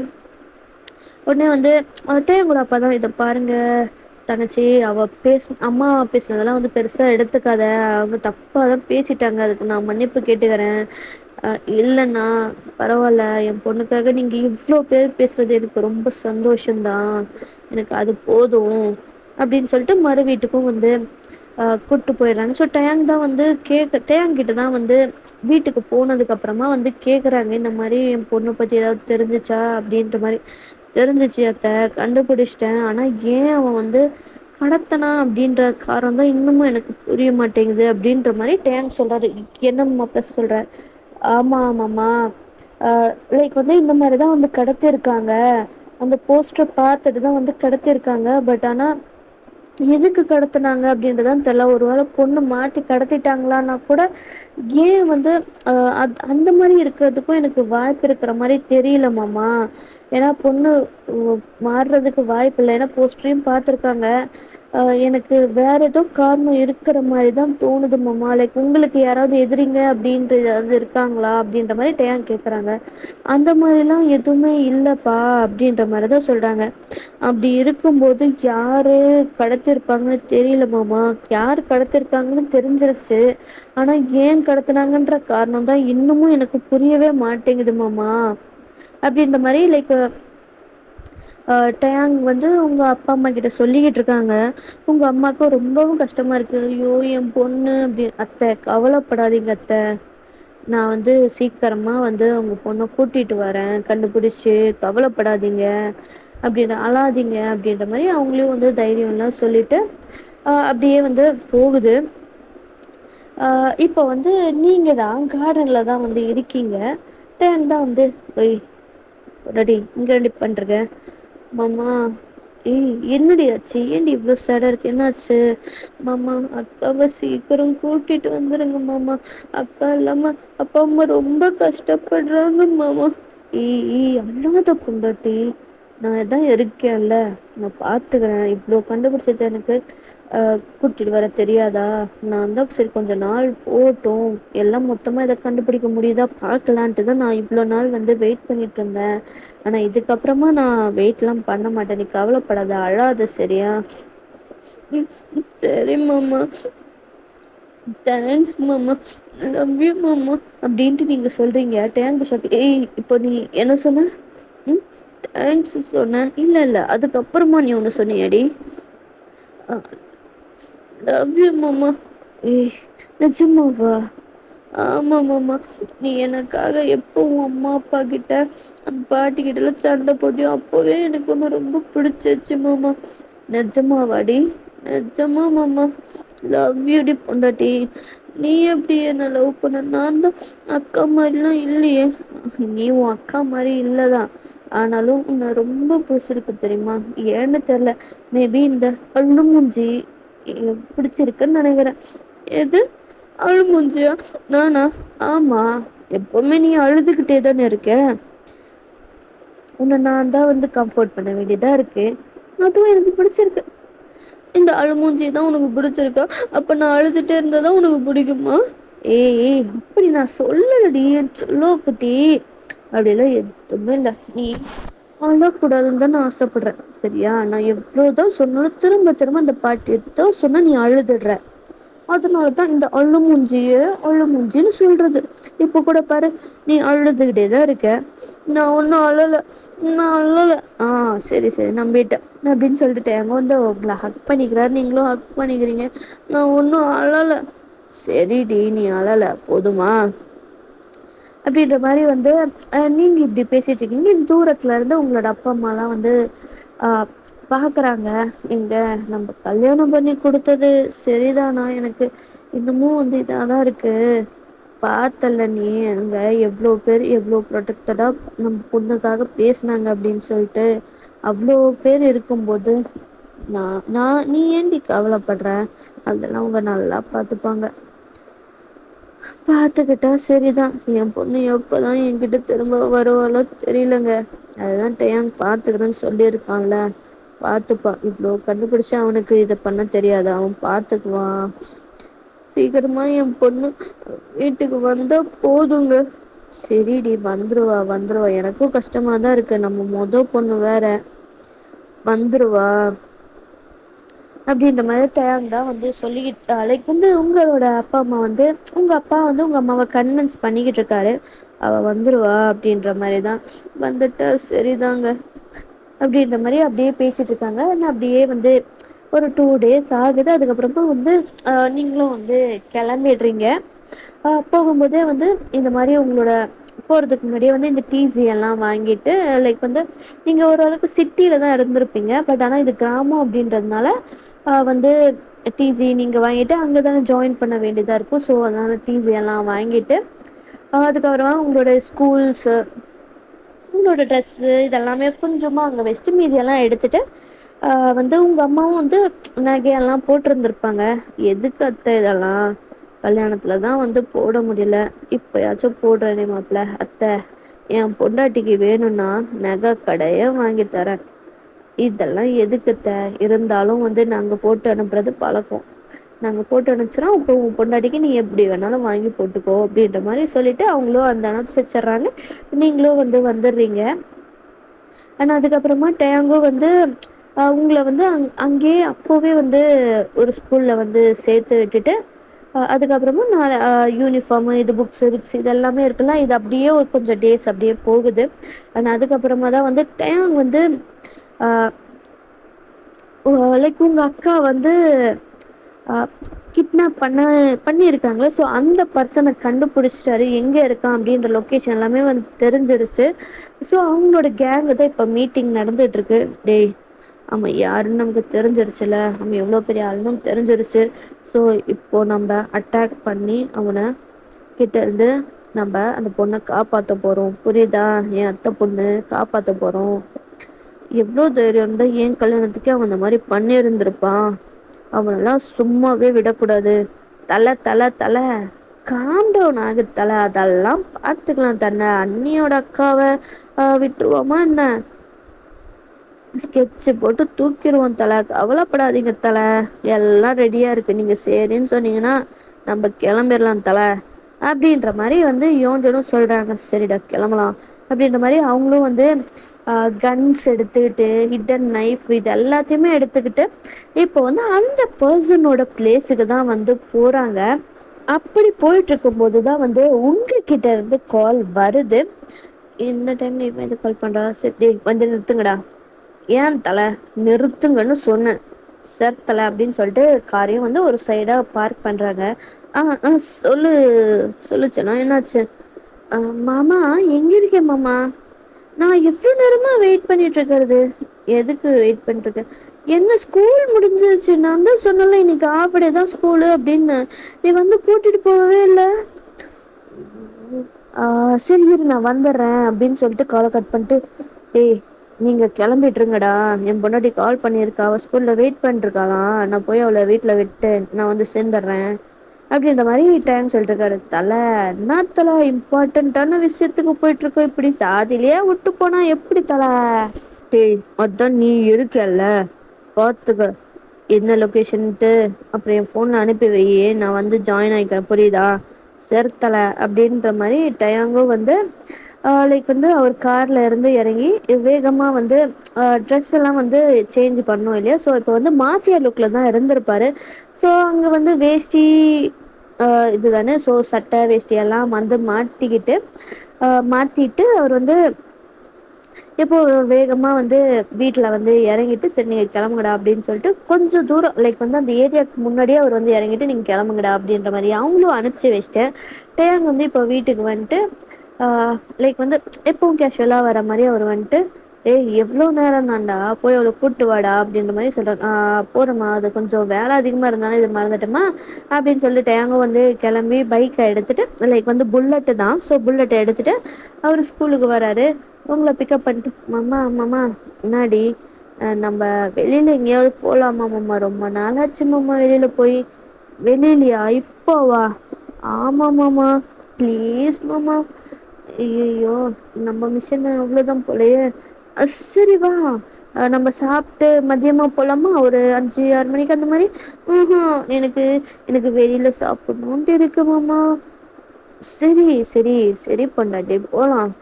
உடனே வந்து கூட அப்பா தான், இதை பாருங்க தங்கச்சி, அம்மா பேசினதெல்லாம் வந்து பெருசாக எடுத்துக்காத, அவங்க தப்பாக தான் பேசிட்டாங்க, அதுக்கு நான் மன்னிப்பு கேட்டுக்கிறேன். இல்லைண்ணா பரவாயில்ல, என் பொண்ணுக்காக நீங்கள் இவ்வளோ பேர் பேசுறது எனக்கு ரொம்ப சந்தோஷம்தான், எனக்கு அது போதும் அப்படின்னு சொல்லிட்டு மறு வீட்டுக்கும் வந்து கூப்பிட்டு போயிடுறாங்க. ஸோ டேங் தான் வந்து டேங்கிட்ட தான் வந்து வீட்டுக்கு போனதுக்கு அப்புறமா வந்து கேட்குறாங்க, இந்த மாதிரி என் பொண்ணை பற்றி ஏதாவது தெரிஞ்சிச்சா அப்படின்ற மாதிரி. தெரிஞ்சிச்சு அத்தை, கண்டுபிடிச்சிட்டேன், ஆனால் ஏன் அவன் வந்து கடத்தனா அப்படின்ற காரணம் தான் இன்னமும் எனக்கு புரிய மாட்டேங்குது அப்படின்ற மாதிரி டேங் சொல்கிறாரு. என்னம்மா ப்ளஸ் சொல்கிற? ஆமாம் ஆமாம்மா, லைக் வந்து இந்த மாதிரி தான் வந்து கடத்திருக்காங்க. அந்த போஸ்டர் பார்த்துட்டு தான் வந்து கடத்திருக்காங்க. பட் ஆனா எதுக்கு கடத்துனாங்க அப்படின்றதுதான் தெரியல. ஒரு வேளை பொண்ணு மாத்தி கடத்திட்டாங்களான்னா கூட ஏன் வந்து அந்த மாதிரி இருக்கிறதுக்கும் எனக்கு வாய்ப்பு இருக்கிற மாதிரி தெரியல மாமா. ஏன்னா பொண்ணு மாறுறதுக்கு வாய்ப்பு இல்லை. ஏன்னா போஸ்டரையும் பார்த்துருக்காங்க. எனக்கு வேற ஏதோ காரணம் இருக்கிற மாதிரி தான் தோணுது மாமா. லைக் உங்களுக்கு யாராவது எதிரிங்க அப்படின்றது அது இருக்காங்களா அப்படின்ற மாதிரி டேன் கேட்குறாங்க. அந்த மாதிரிலாம் எதுவுமே இல்லைப்பா அப்படின்ற மாதிரி தான் சொல்கிறாங்க. அப்படி இருக்கும்போது யாரு கடத்திருப்பாங்கன்னு தெரியல மாமா. யார் கடத்திருக்காங்கன்னு தெரிஞ்சிருச்சு. ஆனால் ஏன் கடத்தினாங்கன்ற காரணம் தான் இன்னமும் எனக்கு புரியவே மாட்டேங்குது மாமா அப்படின்ற மாதிரி லைக் டயாங் வந்து உங்கள் அப்பா அம்மா கிட்ட சொல்லிக்கிட்டு இருக்காங்க. உங்கள் அம்மாவுக்கு ரொம்பவும் கஷ்டமாக இருக்குது. ஐயோ என் பொண்ணு அப்படி. அத்தை கவலைப்படாதீங்க அத்தை, நான் வந்து சீக்கிரமாக வந்து உங்கள் பொண்ணை கூட்டிகிட்டு வரேன் கண்டுபிடிச்சி, கவலைப்படாதீங்க அப்படின்னு, அழாதீங்க அப்படின்ற மாதிரி அவங்களையும் வந்து தைரியம்லாம் சொல்லிட்டு அப்படியே வந்து போகுது. இப்போ வந்து நீங்கள் தான் கார்டனில் தான் வந்து இருக்கீங்க. டேன் தான் வந்து ஒய் ரெடி இங்கே ரெடி பண்ணுறங்க மாமா. ஏய் என்னடி ஆச்சு, ஏன்டி இவ்வளோ சேடாக இருக்கு, என்னாச்சு மாமா? அக்காவை சீக்கிரம் கூட்டிட்டு வந்துடுங்க மாமா. அக்கா இல்லாமல் அப்பா அம்மா ரொம்ப கஷ்டப்படுறாங்க மாமா. ஏய் அல்லாத பொண்டாட்டி, நான் தான் இருக்கேன்ல, நான் பார்த்துக்கிறேன். இவ்வளோ கண்டுபிடிச்சது எனக்கு கூட்டிட்டு வர தெரியாதா? நான் தான் சரி கொஞ்சம் நாள் போகட்டும், எல்லாம் மொத்தமாக இதை கண்டுபிடிக்க முடியுதா பார்க்கலான்ட்டு தான் நான் இவ்வளோ நாள் வந்து வெயிட் பண்ணிட்டு இருந்தேன். ஆனால் இதுக்கப்புறமா நான் வெயிட்லாம் பண்ண மாட்டேன். நீ கவலைப்படாத, அழாத சரியா? சரி மாமா, தேங்க்ஸ் மாமா, லவ் யூ மாமா அப்படின்ட்டு நீங்கள் சொல்கிறீங்க. Thank shock. ஏய் இப்போ நீ என்ன சொன்ன? தேங்க்ஸ் சொன்னேன். இல்லை அதுக்கப்புறமா நீ ஒன்று சொன்னியடி, லவ் யூ மாமா. ஏய் நிஜமாவா? ஆமாம் மாமா, நீ எனக்காக எப்போ உன் அம்மா அப்பா கிட்ட அந்த பாட்டி கிட்டலாம் சண்டை போட்டியோ அப்போவே எனக்கு ஒன்று ரொம்ப பிடிச்சிச்சு மாமா. நிஜமாவாடி? நிஜமா மாமா, லவ் யூடி பொண்டாட்டி. நீ எப்படி என்ன லவ் பண்ண? நான் தான் அக்கா மாதிரிலாம் இல்லையே. நீ உன் அக்கா மாதிரி இல்லைதான், ஆனாலும் உன்னை ரொம்ப பிடிச்சிருக்கு தெரியுமா? ஏன்னு தெரில, மேபி இந்த அள்ளுமூஞ்சி பிடிச்சிருக்குன்னு நினைக்கிறேன். எது அழுமூஞ்சியா? நானா? ஆமா, எப்பவுமே நீ அழுதுகிட்டே தானே இருக்க. உன்னை நான் தான் வந்து கம்ஃபர்ட் பண்ண வேண்டியதா இருக்கு. அதுவும் எனக்கு பிடிச்சிருக்கு. இந்த அழுமூஞ்சி தான் உனக்கு பிடிச்சிருக்கா? அப்ப நான் அழுதுட்டே இருந்தா தான் உனக்கு பிடிக்குமா? ஏய் அப்படி நான் சொல்லலடி சொல்லோ குட்டி. அப்படியெல்லாம் எதுவுமே இல்லை. நீ அழக்கூடாதுன்னு தான் நான் ஆசைப்படுறேன் சரியா? நான் எவ்வளோதான் சொன்னாலும் திரும்ப திரும்ப அந்த பாட்டு எதோ சொன்னா நீ அழுதுடுற. அதனால தான் இந்த அழுமூஞ்சின்னு சொல்றது. இப்போ கூட பாரு, நீ அழுதுகிட்டே தான் இருக்க. நான் ஒன்றும் அழலை, நான் அழலை. சரி நம்பிட்டேன் அப்படின்னு சொல்லிட்டு அங்கே வந்து உங்களை ஹக் பண்ணிக்கிறாரு, நீங்களும் ஹக் பண்ணிக்கிறீங்க. நான் ஒன்றும் அழலை. சரிடி நீ அழலை போதுமா அப்படின்ற மாதிரி வந்து நீங்கள் இப்படி பேசிட்டு இருக்கீங்க. இது தூரத்துல இருந்து உங்களோட அப்பா அம்மாலாம் வந்து பார்க்குறாங்க. இங்கே நம்ம கல்யாணம் பண்ணி கொடுத்தது சரிதானா? எனக்கு இன்னமும் வந்து இதாக தான் இருக்குது. பார்த்தல நீ அங்கே எவ்வளோ பேர் எவ்வளோ ப்ரொடெக்டடாக நம்ம பொண்ணுக்காக பேசினாங்க அப்படின்னு சொல்லிட்டு. அவ்வளோ பேர் இருக்கும்போது நீ ஏண்டி கவலைப்படுற? அதெல்லாம் அவங்க நல்லா பார்த்துப்பாங்க. பார்த்துக்கிட்டா சரிதான். என் பொண்ணு எப்போதான் என்கிட்ட திரும்ப வருவாளோ தெரியலங்க. அதுதான் டேங் பார்த்துக்கிறேன்னு சொல்லியிருக்கான்ல, பார்த்துப்பா. இவ்வளோ கண்டுபிடிச்சா அவனுக்கு இதை பண்ண தெரியாது, அவன் பார்த்துக்குவான். சீக்கிரமா என் பொண்ணு வீட்டுக்கு வந்தா போதுங்க. சரிடி வந்துருவா. எனக்கும் கஷ்டமா தான் இருக்கு, நம்ம பொண்ணு வேற. வந்துருவா அப்படின்ற மாதிரி டேங் தான் வந்து சொல்லிக்கிட்டு லைக் வந்து உங்களோட அப்பா அம்மா வந்து உங்கள் அப்பா வந்து உங்கள் அம்மாவை கன்வின்ஸ் பண்ணிக்கிட்டு இருக்காரு. அவள் வந்துடுவா அப்படின்ற மாதிரி தான். வந்துட்டா சரிதாங்க அப்படின்ற மாதிரி அப்படியே பேசிகிட்டு இருக்காங்க. ஆனால் அப்படியே வந்து ஒரு 2 days ஆகுது. அதுக்கப்புறமா வந்து நீங்களும் வந்து கிளம்பிடுறீங்க. போகும்போதே வந்து இந்த மாதிரி உங்களோட போகிறதுக்கு முன்னாடியே வந்து இந்த டிசி எல்லாம் வாங்கிட்டு லைக் வந்து நீங்கள் ஓரளவுக்கு சிட்டியில் தான் இருந்திருப்பீங்க. பட் ஆனால் இது கிராமம் அப்படின்றதுனால வந்து டிசி நீங்கள் வாங்கிட்டு அங்கே தானே ஜாயின் பண்ண வேண்டியதாக இருக்கும். ஸோ அதனால் டிசி எல்லாம் வாங்கிட்டு அதுக்கப்புறமா உங்களோட ஸ்கூல்ஸு உங்களோட ட்ரெஸ்ஸு இதெல்லாமே கொஞ்சமாக அங்கே வச்சுட்டு மீதியெல்லாம் எடுத்துகிட்டு வந்து உங்கள் அம்மாவும் வந்து நகையெல்லாம் போட்டிருந்துருப்பாங்க. எதுக்கு அத்தை இதெல்லாம்? கல்யாணத்தில் தான் வந்து போட முடியல, இப்போயாச்சும் போடுறேனே மாப்பிள்ள. அத்தை, என் பொண்டாட்டிக்கு வேணும்னா நகை கடையே வாங்கி தரேன். இதெல்லாம் எதுக்கு அத்தை? இருந்தாலும் வந்து நாங்கள் போட்டு அனுப்புறது பழக்கம். நாங்கள் போட்டு அனுப்பிச்சோன்னா இப்போ உன் பொண்டாட்டிக்கு நீ எப்படி வேணாலும் வாங்கி போட்டுக்கோ அப்படின்ற மாதிரி சொல்லிட்டு அவங்களும் அந்த அனுப்பிச்சி வச்சிடுறாங்க. நீங்களும் வந்து வந்துடுறீங்க. ஆனால் அதுக்கப்புறமா டேங்கோ வந்து உங்களை வந்து அங்கேயே அப்போவே வந்து ஒரு ஸ்கூலில் வந்து சேர்த்து விட்டுட்டு அதுக்கப்புறமா நான் யூனிஃபார்மு இது புக்ஸ் இதெல்லாமே இருக்குல்ல, இது அப்படியே ஒரு கொஞ்சம் டேஸ் அப்படியே போகுது. ஆனால் அதுக்கப்புறமா தான் வந்து டேங் வந்து லைக் உங்கள் அக்கா வந்து கிட்னாப் பண்ணியிருக்காங்களே, ஸோ அந்த பர்சனை கண்டுபிடிச்சிட்டாரு, எங்கே இருக்கான் அப்படின்ற லொக்கேஷன் எல்லாமே வந்து தெரிஞ்சிருச்சு. ஸோ அவங்களோட கேங்கு தான் இப்போ மீட்டிங் நடந்துகிட்ருக்கு. டேய், அவன் யாருன்னு நமக்கு தெரிஞ்சிருச்சுல, அவன் எவ்வளோ பெரிய ஆளுன்னு தெரிஞ்சிருச்சு. ஸோ இப்போது நம்ம அட்டாக் பண்ணி அவனை கிட்டேருந்து நம்ம அந்த பொண்ணை காப்பாற்ற போகிறோம். புரியுதா? என் அத்தை பொண்ணு காப்பாற்ற போகிறோம். எவ்வளோ தைரியம் இருந்தால் ஏன் கல்யாணத்துக்கு அவன் அந்த மாதிரி பண்ணியிருந்திருப்பான். அவனெல்லாம் சும்மாவே விடக்கூடாது. தலை தலை தலை காம் டவுன் ஆகுது தலை. அதெல்லாம் பார்த்துக்கலாம். தன்னை அண்ணியோட அக்காவை விட்டுருவோமா என்ன? ஸ்கெட்சு போட்டு தூக்கிடுவோம் தலை. கவலைப்படாதீங்க தலை, எல்லாம் ரெடியாக இருக்குது. நீங்கள் சரின்னு சொன்னீங்கன்னா நம்ம கிளம்பிடலாம் தலை அப்படின்ற மாதிரி வந்து யோஞ்சனும் சொல்கிறாங்க. சரிடா கிளம்பலாம் அப்படின்ற மாதிரி அவங்களும் வந்து கன்ஸ் எடுத்துக்கிட்டு ஹிட்டன் நைஃப் இது எல்லாத்தையுமே எடுத்துக்கிட்டு இப்போ வந்து அந்த பர்சனோட பிளேஸுக்கு தான் வந்து போகிறாங்க. அப்படி போயிட்டு இருக்கும்போது தான் வந்து உங்ககிட்ட இருந்து கால் வருது. இந்த டைம் இப்போ எது கால் பண்ணுறா? சரி வந்து நிறுத்துங்கடா. ஏன் தலை நிறுத்துங்கன்னு சொன்னேன். சார் தலை அப்படின்னு சொல்லிட்டு காரையும் வந்து ஒரு சைடாக பார்க் பண்ணுறாங்க. சொல்லு சொல்லுச்சுண்ணா, என்னாச்சு? மாமா எங்கே இருக்கேன் மாமா? நான் எவ்வளோ நேரமாக வெயிட் பண்ணிகிட்ருக்கிறது. எதுக்கு வெயிட் பண்ணிட்டுருக்கேன்? என்ன ஸ்கூல் முடிஞ்சிருச்சு? நான் தான் சொன்னல இன்னைக்கு ஆஃப் டே தான் ஸ்கூலு அப்படின்னு. நீ வந்து கூட்டிகிட்டு போகவே இல்லை. சரி இரு நான் வந்துடுறேன் அப்படின்னு சொல்லிட்டு காலை கட் பண்ணிட்டு, ஏய் நீங்கள் கிளம்பிட்டுருங்கடா, என் பொண்டாட்டி கால் பண்ணியிருக்கா, அவள் ஸ்கூலில் வெயிட் பண்ணிருக்காளாம், நான் போய் அவளை வீட்டில் விட்டு நான் வந்து சேர்ந்துடுறேன் அப்படின்ற மாதிரி டைம் சொல்லிட்டு இருக்காரு. தலை என்ன தலை, இம்பார்ட்டண்ட்டான விஷயத்துக்கு போயிட்டுருக்கோம், இப்படி சாதியிலேயே விட்டு போனால் எப்படி தலை? டேய் அதான் நீ இருக்கல்ல, பார்த்துக்க என்ன லொக்கேஷன்ட்டு அப்புறம் என் ஃபோனில் அனுப்பி வை, நான் வந்து ஜாயின் ஆகிக்கிறேன். புரியுதா? செருத்தலை அப்படின்ற மாதிரி டயாங்கோ வந்து லைக் வந்து அவர் காரில் இருந்து இறங்கி வேகமாக வந்து ட்ரெஸ் எல்லாம் வந்து சேஞ்ச் பண்ணோம் இல்லையா? ஸோ இப்போ வந்து மாஃபியா லுக்கில் தான் இருந்திருப்பார். ஸோ அங்கே வந்து வேஷ்டி இது தானே, ஸோ சட்டை வேஷ்டியெல்லாம் வந்து மாற்றிட்டு அவர் வந்து இப்போ வேகமாக வந்து வீட்டில் வந்து இறங்கிட்டு சரி நீங்கள் கிளம்புங்கடா அப்படின்னு சொல்லிட்டு கொஞ்சம் தூரம் லைக் வந்து அந்த ஏரியாவுக்கு முன்னாடியே அவர் வந்து இறங்கிட்டு நீங்கள் கிளம்புங்கடா அப்படின்ற மாதிரி அவங்களும் அனுப்பிச்சி வச்சுட்டு டேங் வந்து இப்போ வீட்டுக்கு வந்துட்டு லைக் வந்து எப்பவும் கேஷுவலாக வர மாதிரி அவர் வந்துட்டு, ஏய் எவ்வளோ நேரம் தான்டா, போய் அவளை கூப்பிட்டு வாடா அப்படின்ற மாதிரி சொல்கிறாங்க. போகிறோம்மா, அது கொஞ்சம் வேலை அதிகமாக இருந்தாலும் இது மறந்துட்டோமா அப்படின்னு சொல்லிட்டு டேங்கோ வந்து கிளம்பி பைக்கை எடுத்துகிட்டு லைக் வந்து புல்லட்டு தான், ஸோ புல்லட்டை எடுத்துகிட்டு அவர் ஸ்கூலுக்கு வராரு. உங்களை பிக்கப் பண்ணிட்டு, மாமா மாமா என்னாடி நம்ம வெளியில் எங்கேயாவது போகலாமா மாமா? ரொம்ப நாளாச்சு மாமா வெளியில் போய். வெளியிலையா? இப்போவா? ஆமாம் மாமா, ப்ளீஸ் மாமா. ஐயோ, நம்ம மிஷன் அவ்வளோதான் போலையே. சரி வா, நம்ம சாப்பிட்டு மதியமாக போகலாமா? ஒரு 5-6 மணிக்கு அந்த மாதிரி. எனக்கு எனக்கு வெளியில் சாப்பிடணுன்ட்டு இருக்கு மாமா. சரி சரி சரி பொண்டாட்டி போகலாம்,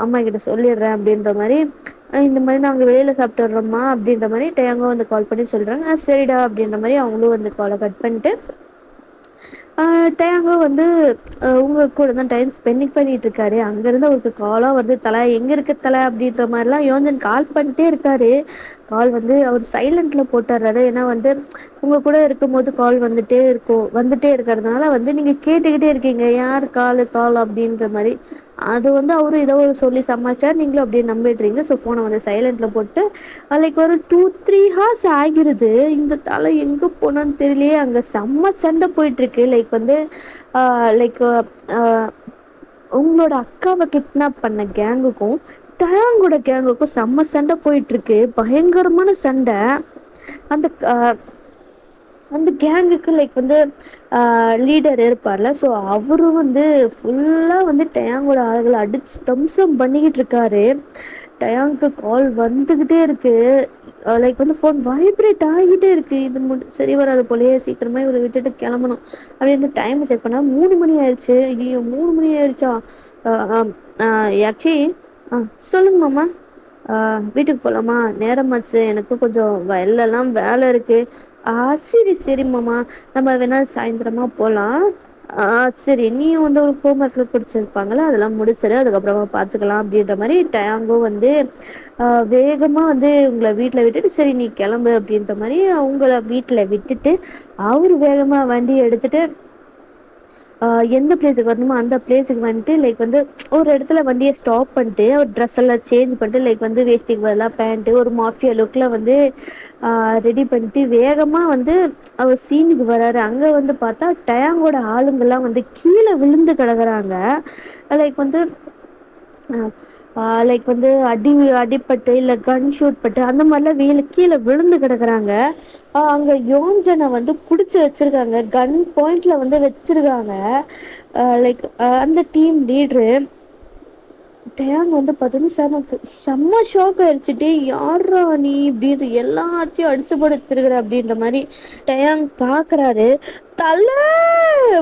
அம்மா கிட்ட சொல்லிடுறேன் அப்படின்ற மாதிரி. இந்த மாதிரி நாங்கள் வெளியில் சாப்பிட்டு வர்றோம்மா அப்படின்ற மாதிரி டேங்கோ வந்து கால் பண்ணி சொல்கிறாங்க. சரிடா அப்படின்ற மாதிரி அவங்களும் வந்து காலை கட் பண்ணிட்டு டேங்கோ வந்து உங்கள் கூட தான் டைம் ஸ்பெண்டிங் பண்ணிகிட்டு இருக்காரு. அங்கேருந்து அவருக்கு காலாக வருது. தலை எங்கே இருக்க தலை அப்படின்ற மாதிரிலாம் யோஞ்சன் கால் பண்ணிட்டே இருக்காரு. கால் வந்து அவர் சைலண்ட்டில் போட்டுடுறாரு. ஏன்னா வந்து உங்கள் கூட இருக்கும்போது கால் வந்துட்டே இருக்கிறதுனால வந்து நீங்கள் கேட்டுக்கிட்டே இருக்கீங்க யார் கால் அப்படின்ற மாதிரி. அது வந்து அவரும் ஏதோ ஒரு சொல்லி சமாளிச்சார், நீங்களும் அப்படியே நம்பிடுறீங்க. ஸோ ஃபோனை வந்து சைலண்ட்டில் போட்டு லைக் ஒரு 2-3 ஹார்ஸ் ஆகிருது. இந்த தலை எங்கே போனான்னு தெரியலையே. அங்கே செம்ம சண்டை போயிட்டுருக்கு. லைக் வந்து லைக் உங்களோட அக்காவை கிட்னாப் பண்ண கேங்குக்கும் டயாங்கோட கேங்குக்கும் செம்ம சண்டை போயிட்டு இருக்கு, பயங்கரமான சண்டை. அந்த அந்த கேங்குக்கு லைக் வந்து லீடர் இருப்பார்ல, ஸோ அவரு வந்து ஃபுல்லாக வந்து டயாங்கோட ஆளுகளை அடிச்சு தம்சம் பண்ணிக்கிட்டு இருக்காரு. டயாங்க்கு கால் வந்துக்கிட்டே இருக்கு, லைக் வந்து ஃபோன் வைப்ரேட் ஆகிட்டே இருக்கு. இது சரி வராது போலயே, சீக்கிரமே இவரை விட்டுட்டு கிளம்பணும் அப்படின்னு டைம் செக் பண்ணால் 3 மணி ஆயிடுச்சு. ஐயோ 3 மணி ஆயிடுச்சா? ஆக்சுவலி சொல்லுங்க மாமா, வீட்டுக்கு போகலாமா? நேரமாச்சு, எனக்கு கொஞ்சம் வயல்லலாம் வேலை இருக்கு. ஆ சரி சரி மாமா, நம்ம வேணா சாயந்தரமா போகலாம். சரி, நீ வந்து ஒரு ஹோம்ஒர்க்கில் பிடிச்சிருப்பாங்களே அதெல்லாம் முடிச்சிரு, அதுக்கப்புறமா பார்த்துக்கலாம் அப்படின்ற மாதிரி டயாங்கும் வந்து வேகமாக வந்து உங்களை வீட்டில் விட்டுட்டு சரி நீ கிளம்பு அப்படின்ற மாதிரி அவங்கள வீட்டில் விட்டுட்டு அவர் வேகமாக வண்டி எடுத்துட்டு எந்த பிளேஸுக்கு வரணுமோ அந்த பிளேஸுக்கு வந்துட்டு லைக் வந்து ஒரு இடத்துல வண்டியை ஸ்டாப் பண்ணிட்டு அவர் ட்ரெஸ் எல்லாம் சேஞ்ச் பண்ணிட்டு லைக் வந்து வேஸ்டிக்கு பதிலாக பேண்ட்டு ஒரு மாஃபியா லுக்கில் வந்து ரெடி பண்ணிட்டு வேகமாக வந்து அவர் சீனுக்கு வராரு. அங்கே வந்து பார்த்தா டயாங்கோட ஆளுங்கள்லாம் வந்து கீழே விழுந்து கிடக்குறாங்க. லைக் வந்து லைக் வந்து அடிப்பட்டு இல்லை கன் ஷூட் பட்டு அந்த மாதிரிலாம் கீழே விழுந்து கிடக்குறாங்க. அங்கே யோஞ்சனை வந்து பிடிச்சி வச்சிருக்காங்க, கன் பாயிண்ட்ல வந்து வச்சிருக்காங்க. லைக் அந்த டீம் லீட்ரு டேங் வந்து பார்த்தோன்னா செம்ம ஷாக் ஆயிடுச்சுட்டு, யாரா நீ இப்படின்ற எல்லாத்தையும் அடிச்சு போட வச்சிருக்கிற அப்படின்ற மாதிரி டேங் பார்க்குறாரு. தலை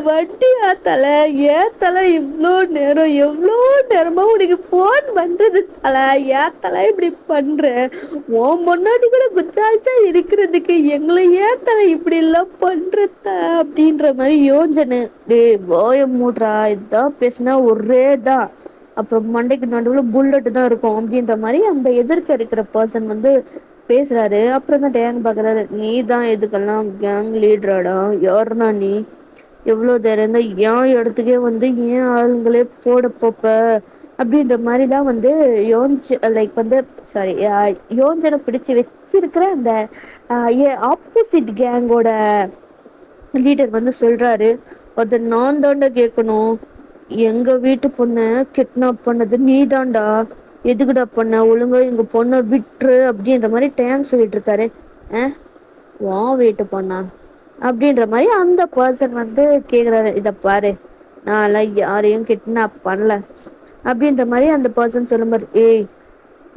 வட்டியா தலை, ஏன் தலை இவ்வளோ நேரம் எவ்வளோ நேரமா உனக்கு ஃபோன் பண்ணுறது தலை, ஏன் தலை இப்படி பண்ணுற? உன் முன்னாடி கூட குச்சாச்சா இருக்கிறதுக்கு எங்களை ஏன் தலை இப்படி எல்லாம் பண்ணுறத அப்படின்ற மாதிரி யோஞ்சனை. டே போய மூட்றா, இதான் பேசுனா ஒரே தான், அப்புறம் மண்டைக்கு நடுவில் புல்லட் தான் இருக்கும் அப்படின்ற மாதிரி அந்த எதிர்க்க இருக்கிற பர்சன் வந்து பேசுறாரு. அப்புறம் தான் டேங் பார்க்குறாரு, நீ தான் எதுக்கெல்லாம் கேங் லீடராடா, யாருனா நீ? எவ்வளோ தைரியம் தான் ஏன் இடத்துக்கே வந்து ஏன் ஆளுங்களே போட போப்ப அப்படின்ற மாதிரி தான் வந்து லைக் வந்து சாரி யோஞ்சனை பிடிச்சி வச்சிருக்கிற அந்த ஆப்போசிட் கேங்கோட லீடர் வந்து சொல்றாரு. அதை நான் தாண்டா கேட்கணும், எங்க வீட்டு பொண்ணை கிட்னாப் பண்ணது நீ தாண்டா, எதுக்குடா பண்ண, ஒழுங்கா எங்க பொண்ணை விட்டுரு அப்படின்ற மாதிரி டேங்க் சொல்லிட்டு இருக்காரு. வா வீட்டு பொண்ணா அப்படின்ற மாதிரி அந்த பர்சன் வந்து கேக்குறாரு. இத பாரு, நான் யாரையும் கிட்னாப் பண்ணல அப்படின்ற மாதிரி அந்த பர்சன் சொல்லும்போது, ஏய்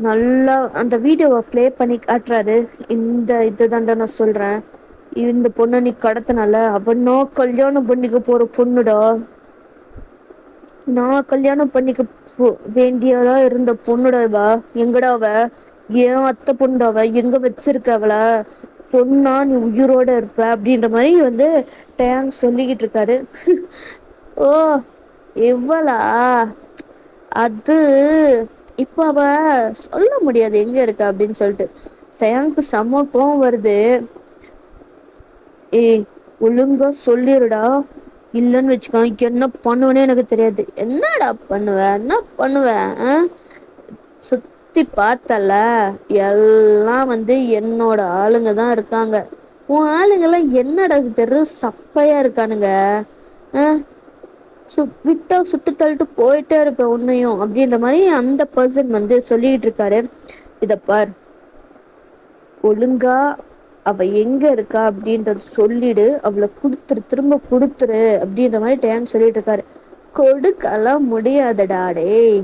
நல்லா அந்த வீடியோவை ப்ளே பண்ணி காட்டுறாரு. இந்த இதுதான்டா நான் சொல்றேன், இந்த பொண்ணை நீ கடத்தினால அவனோ கல்யாணம் பண்ணிக்க போற பொண்ணுடா, நான் கல்யாணம் பண்ணிக்க வேண்டியதா இருந்த பொண்ணுடாவா, எங்கடா அவ? ஏன் அத்தை பொண்ணுடாவ, எங்க வச்சிருக்க அவளை? சொன்னா நீ உயிரோட இருப்ப அப்படின்ற மாதிரி வந்து டேங் சொல்லிக்கிட்டு இருக்காரு. ஓ இவ்வளா, அது இப்போ அவ சொல்ல முடியாது எங்க இருக்க அப்படின்னு சொல்லிட்டு டேங்க்கு செம கோவம் வருது. ஏய் ஒழுங்கா சொல்லிருடா, இல்லைன்னு வச்சுக்கோ என்ன பண்ணுவேன்னு எனக்கு தெரியாது. என்னடா பண்ணுவ, என்ன பண்ணுவ? சுத்தி பார்த்தல, எல்லாம் வந்து என்னோட ஆளுங்க தான் இருக்காங்க. உன் ஆளுங்கெல்லாம் என்னடா பெரும் சப்பையா இருக்கானுங்க, விட்டா சுட்டு தள்ளிட்டு போயிட்டே இருப்பேன் உன்னையும் அப்படின்ற மாதிரி அந்த பர்சன் வந்து சொல்லிட்டு இருக்காரு. இத பார், ஒழுங்கா அவ எங்க இருக்கா அப்படின்றது சொல்லிடு, அவளை கொடுத்துரு, திரும்ப கொடுத்துரு அப்படின்ற மாதிரி டேன் சொல்லிட்டு இருக்காரு. கொடுக்கலாம் முடியாதடா டேய்,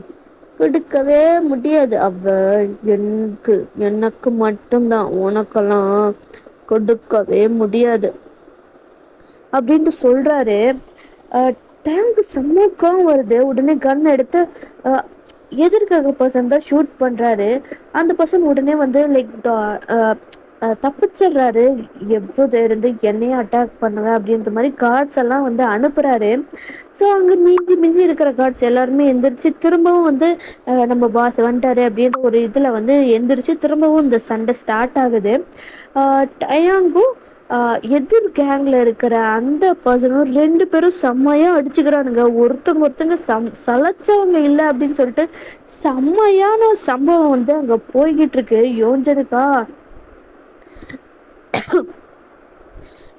கொடுக்கவே முடியாது. அவ எனக்கு எனக்கு மட்டும்தான், உனக்கெல்லாம் கொடுக்கவே முடியாது அப்படின்ட்டு சொல்றாரு. டேங்க்கு செம்மக்கம் வருது. உடனே கன் எடுத்து எதிர்க்கிற பர்சன் தான் ஷூட் பண்றாரு. அந்த பர்சன் உடனே வந்து லைக் தப்பிச்சிடுறாரு. எவ்வளோ இருந்து என்னையே அட்டாக் பண்ணுவேன் அப்படின்ற மாதிரி கார்ட்ஸ் எல்லாம் வந்து அனுப்புறாரு. ஸோ அங்கே மிஞ்சி மிஞ்சி இருக்கிற கார்ட்ஸ் எல்லாருமே எந்திரிச்சு திரும்பவும் வந்து நம்ம பாஸ் வந்துட்டாரு அப்படின்ற ஒரு இதில் வந்து எந்திரிச்சு திரும்பவும் இந்த சண்டை ஸ்டார்ட் ஆகுது. டயாங்கும் எதிர் கேங்கில் இருக்கிற அந்த பர்சனும் 2 பேரும் செம்மையாக அடிச்சுக்கிறானுங்க. ஒருத்தங்க சலைச்சவங்க இல்லை அப்படின்னு சொல்லிட்டு செம்மையான சம்பவம் வந்து அங்கே போய்கிட்டு இருக்கு. யோஞ்சனுக்கா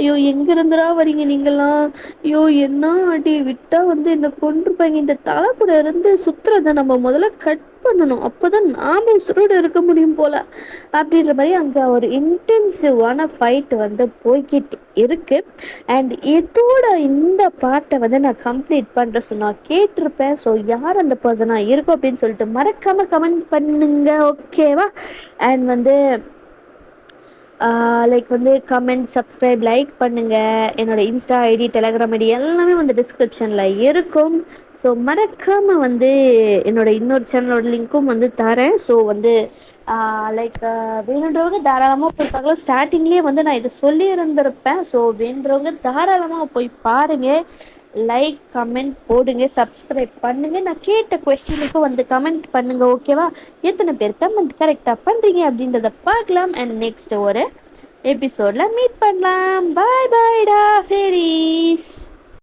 ஐயோ எங்கிருந்துடா வரீங்க நீங்களாம், ஐயோ என்ன அடி விட்டா வந்து என்னை கொன்றுப்பாங்க, இந்த தலை கூட இருந்து சுத்துறத நம்ம முதல்ல கட் பண்ணணும், அப்போதான் நாம உசுரோடு இருக்க முடியும் போல அப்படின்ற மாதிரி அங்கே ஒரு இன்டென்சிவான ஃபைட் வந்து போய்கிட்டு இருக்கு. அண்ட் இதோட இந்த பாட்டை வந்து நான் கம்ப்ளீட் பண்ணுற சொன்னால் கேட்டிருப்பேன். ஸோ யார் அந்த பர்சனாக இருக்கும் அப்படின்னு சொல்லிட்டு மறக்காமல் கமெண்ட் பண்ணுங்க, ஓகேவா? அண்ட் வந்து லைக் வந்து கமெண்ட், சப்ஸ்கிரைப், லைக் பண்ணுங்கள். என்னோடய இன்ஸ்டா ஐடி, டெலகிராம் ஐடி எல்லாமே வந்து டிஸ்கிரிப்ஷனில் இருக்கும். ஸோ மறக்காமல் வந்து என்னோடய இன்னொரு சேனலோட லிங்க்கும் வந்து தரேன். ஸோ வந்து லைக் வேணுன்றவங்க தாராளமாக போய் பார்க்கலாம். ஸ்டார்டிங்லேயே வந்து நான் இதை சொல்லியிருந்திருப்பேன். ஸோ வேணுன்றவங்க தாராளமாக போய் பாருங்கள். லைக் கமெண்ட் போடுங்க, சப்ஸ்கிரைப் பண்ணுங்கள். நான் கேட்ட கொஸ்டினுக்கும் வந்து கமெண்ட் பண்ணுங்கள், ஓகேவா? எத்தனை பேர் கமெண்ட் கரெக்டாக பண்ணுறீங்க அப்படின்றத பார்க்கலாம். அண்ட் நெக்ஸ்ட் ஒரு எபிசோடில் மீட் பண்ணலாம். பாய் பாய்டா ஃபேரிஸ்.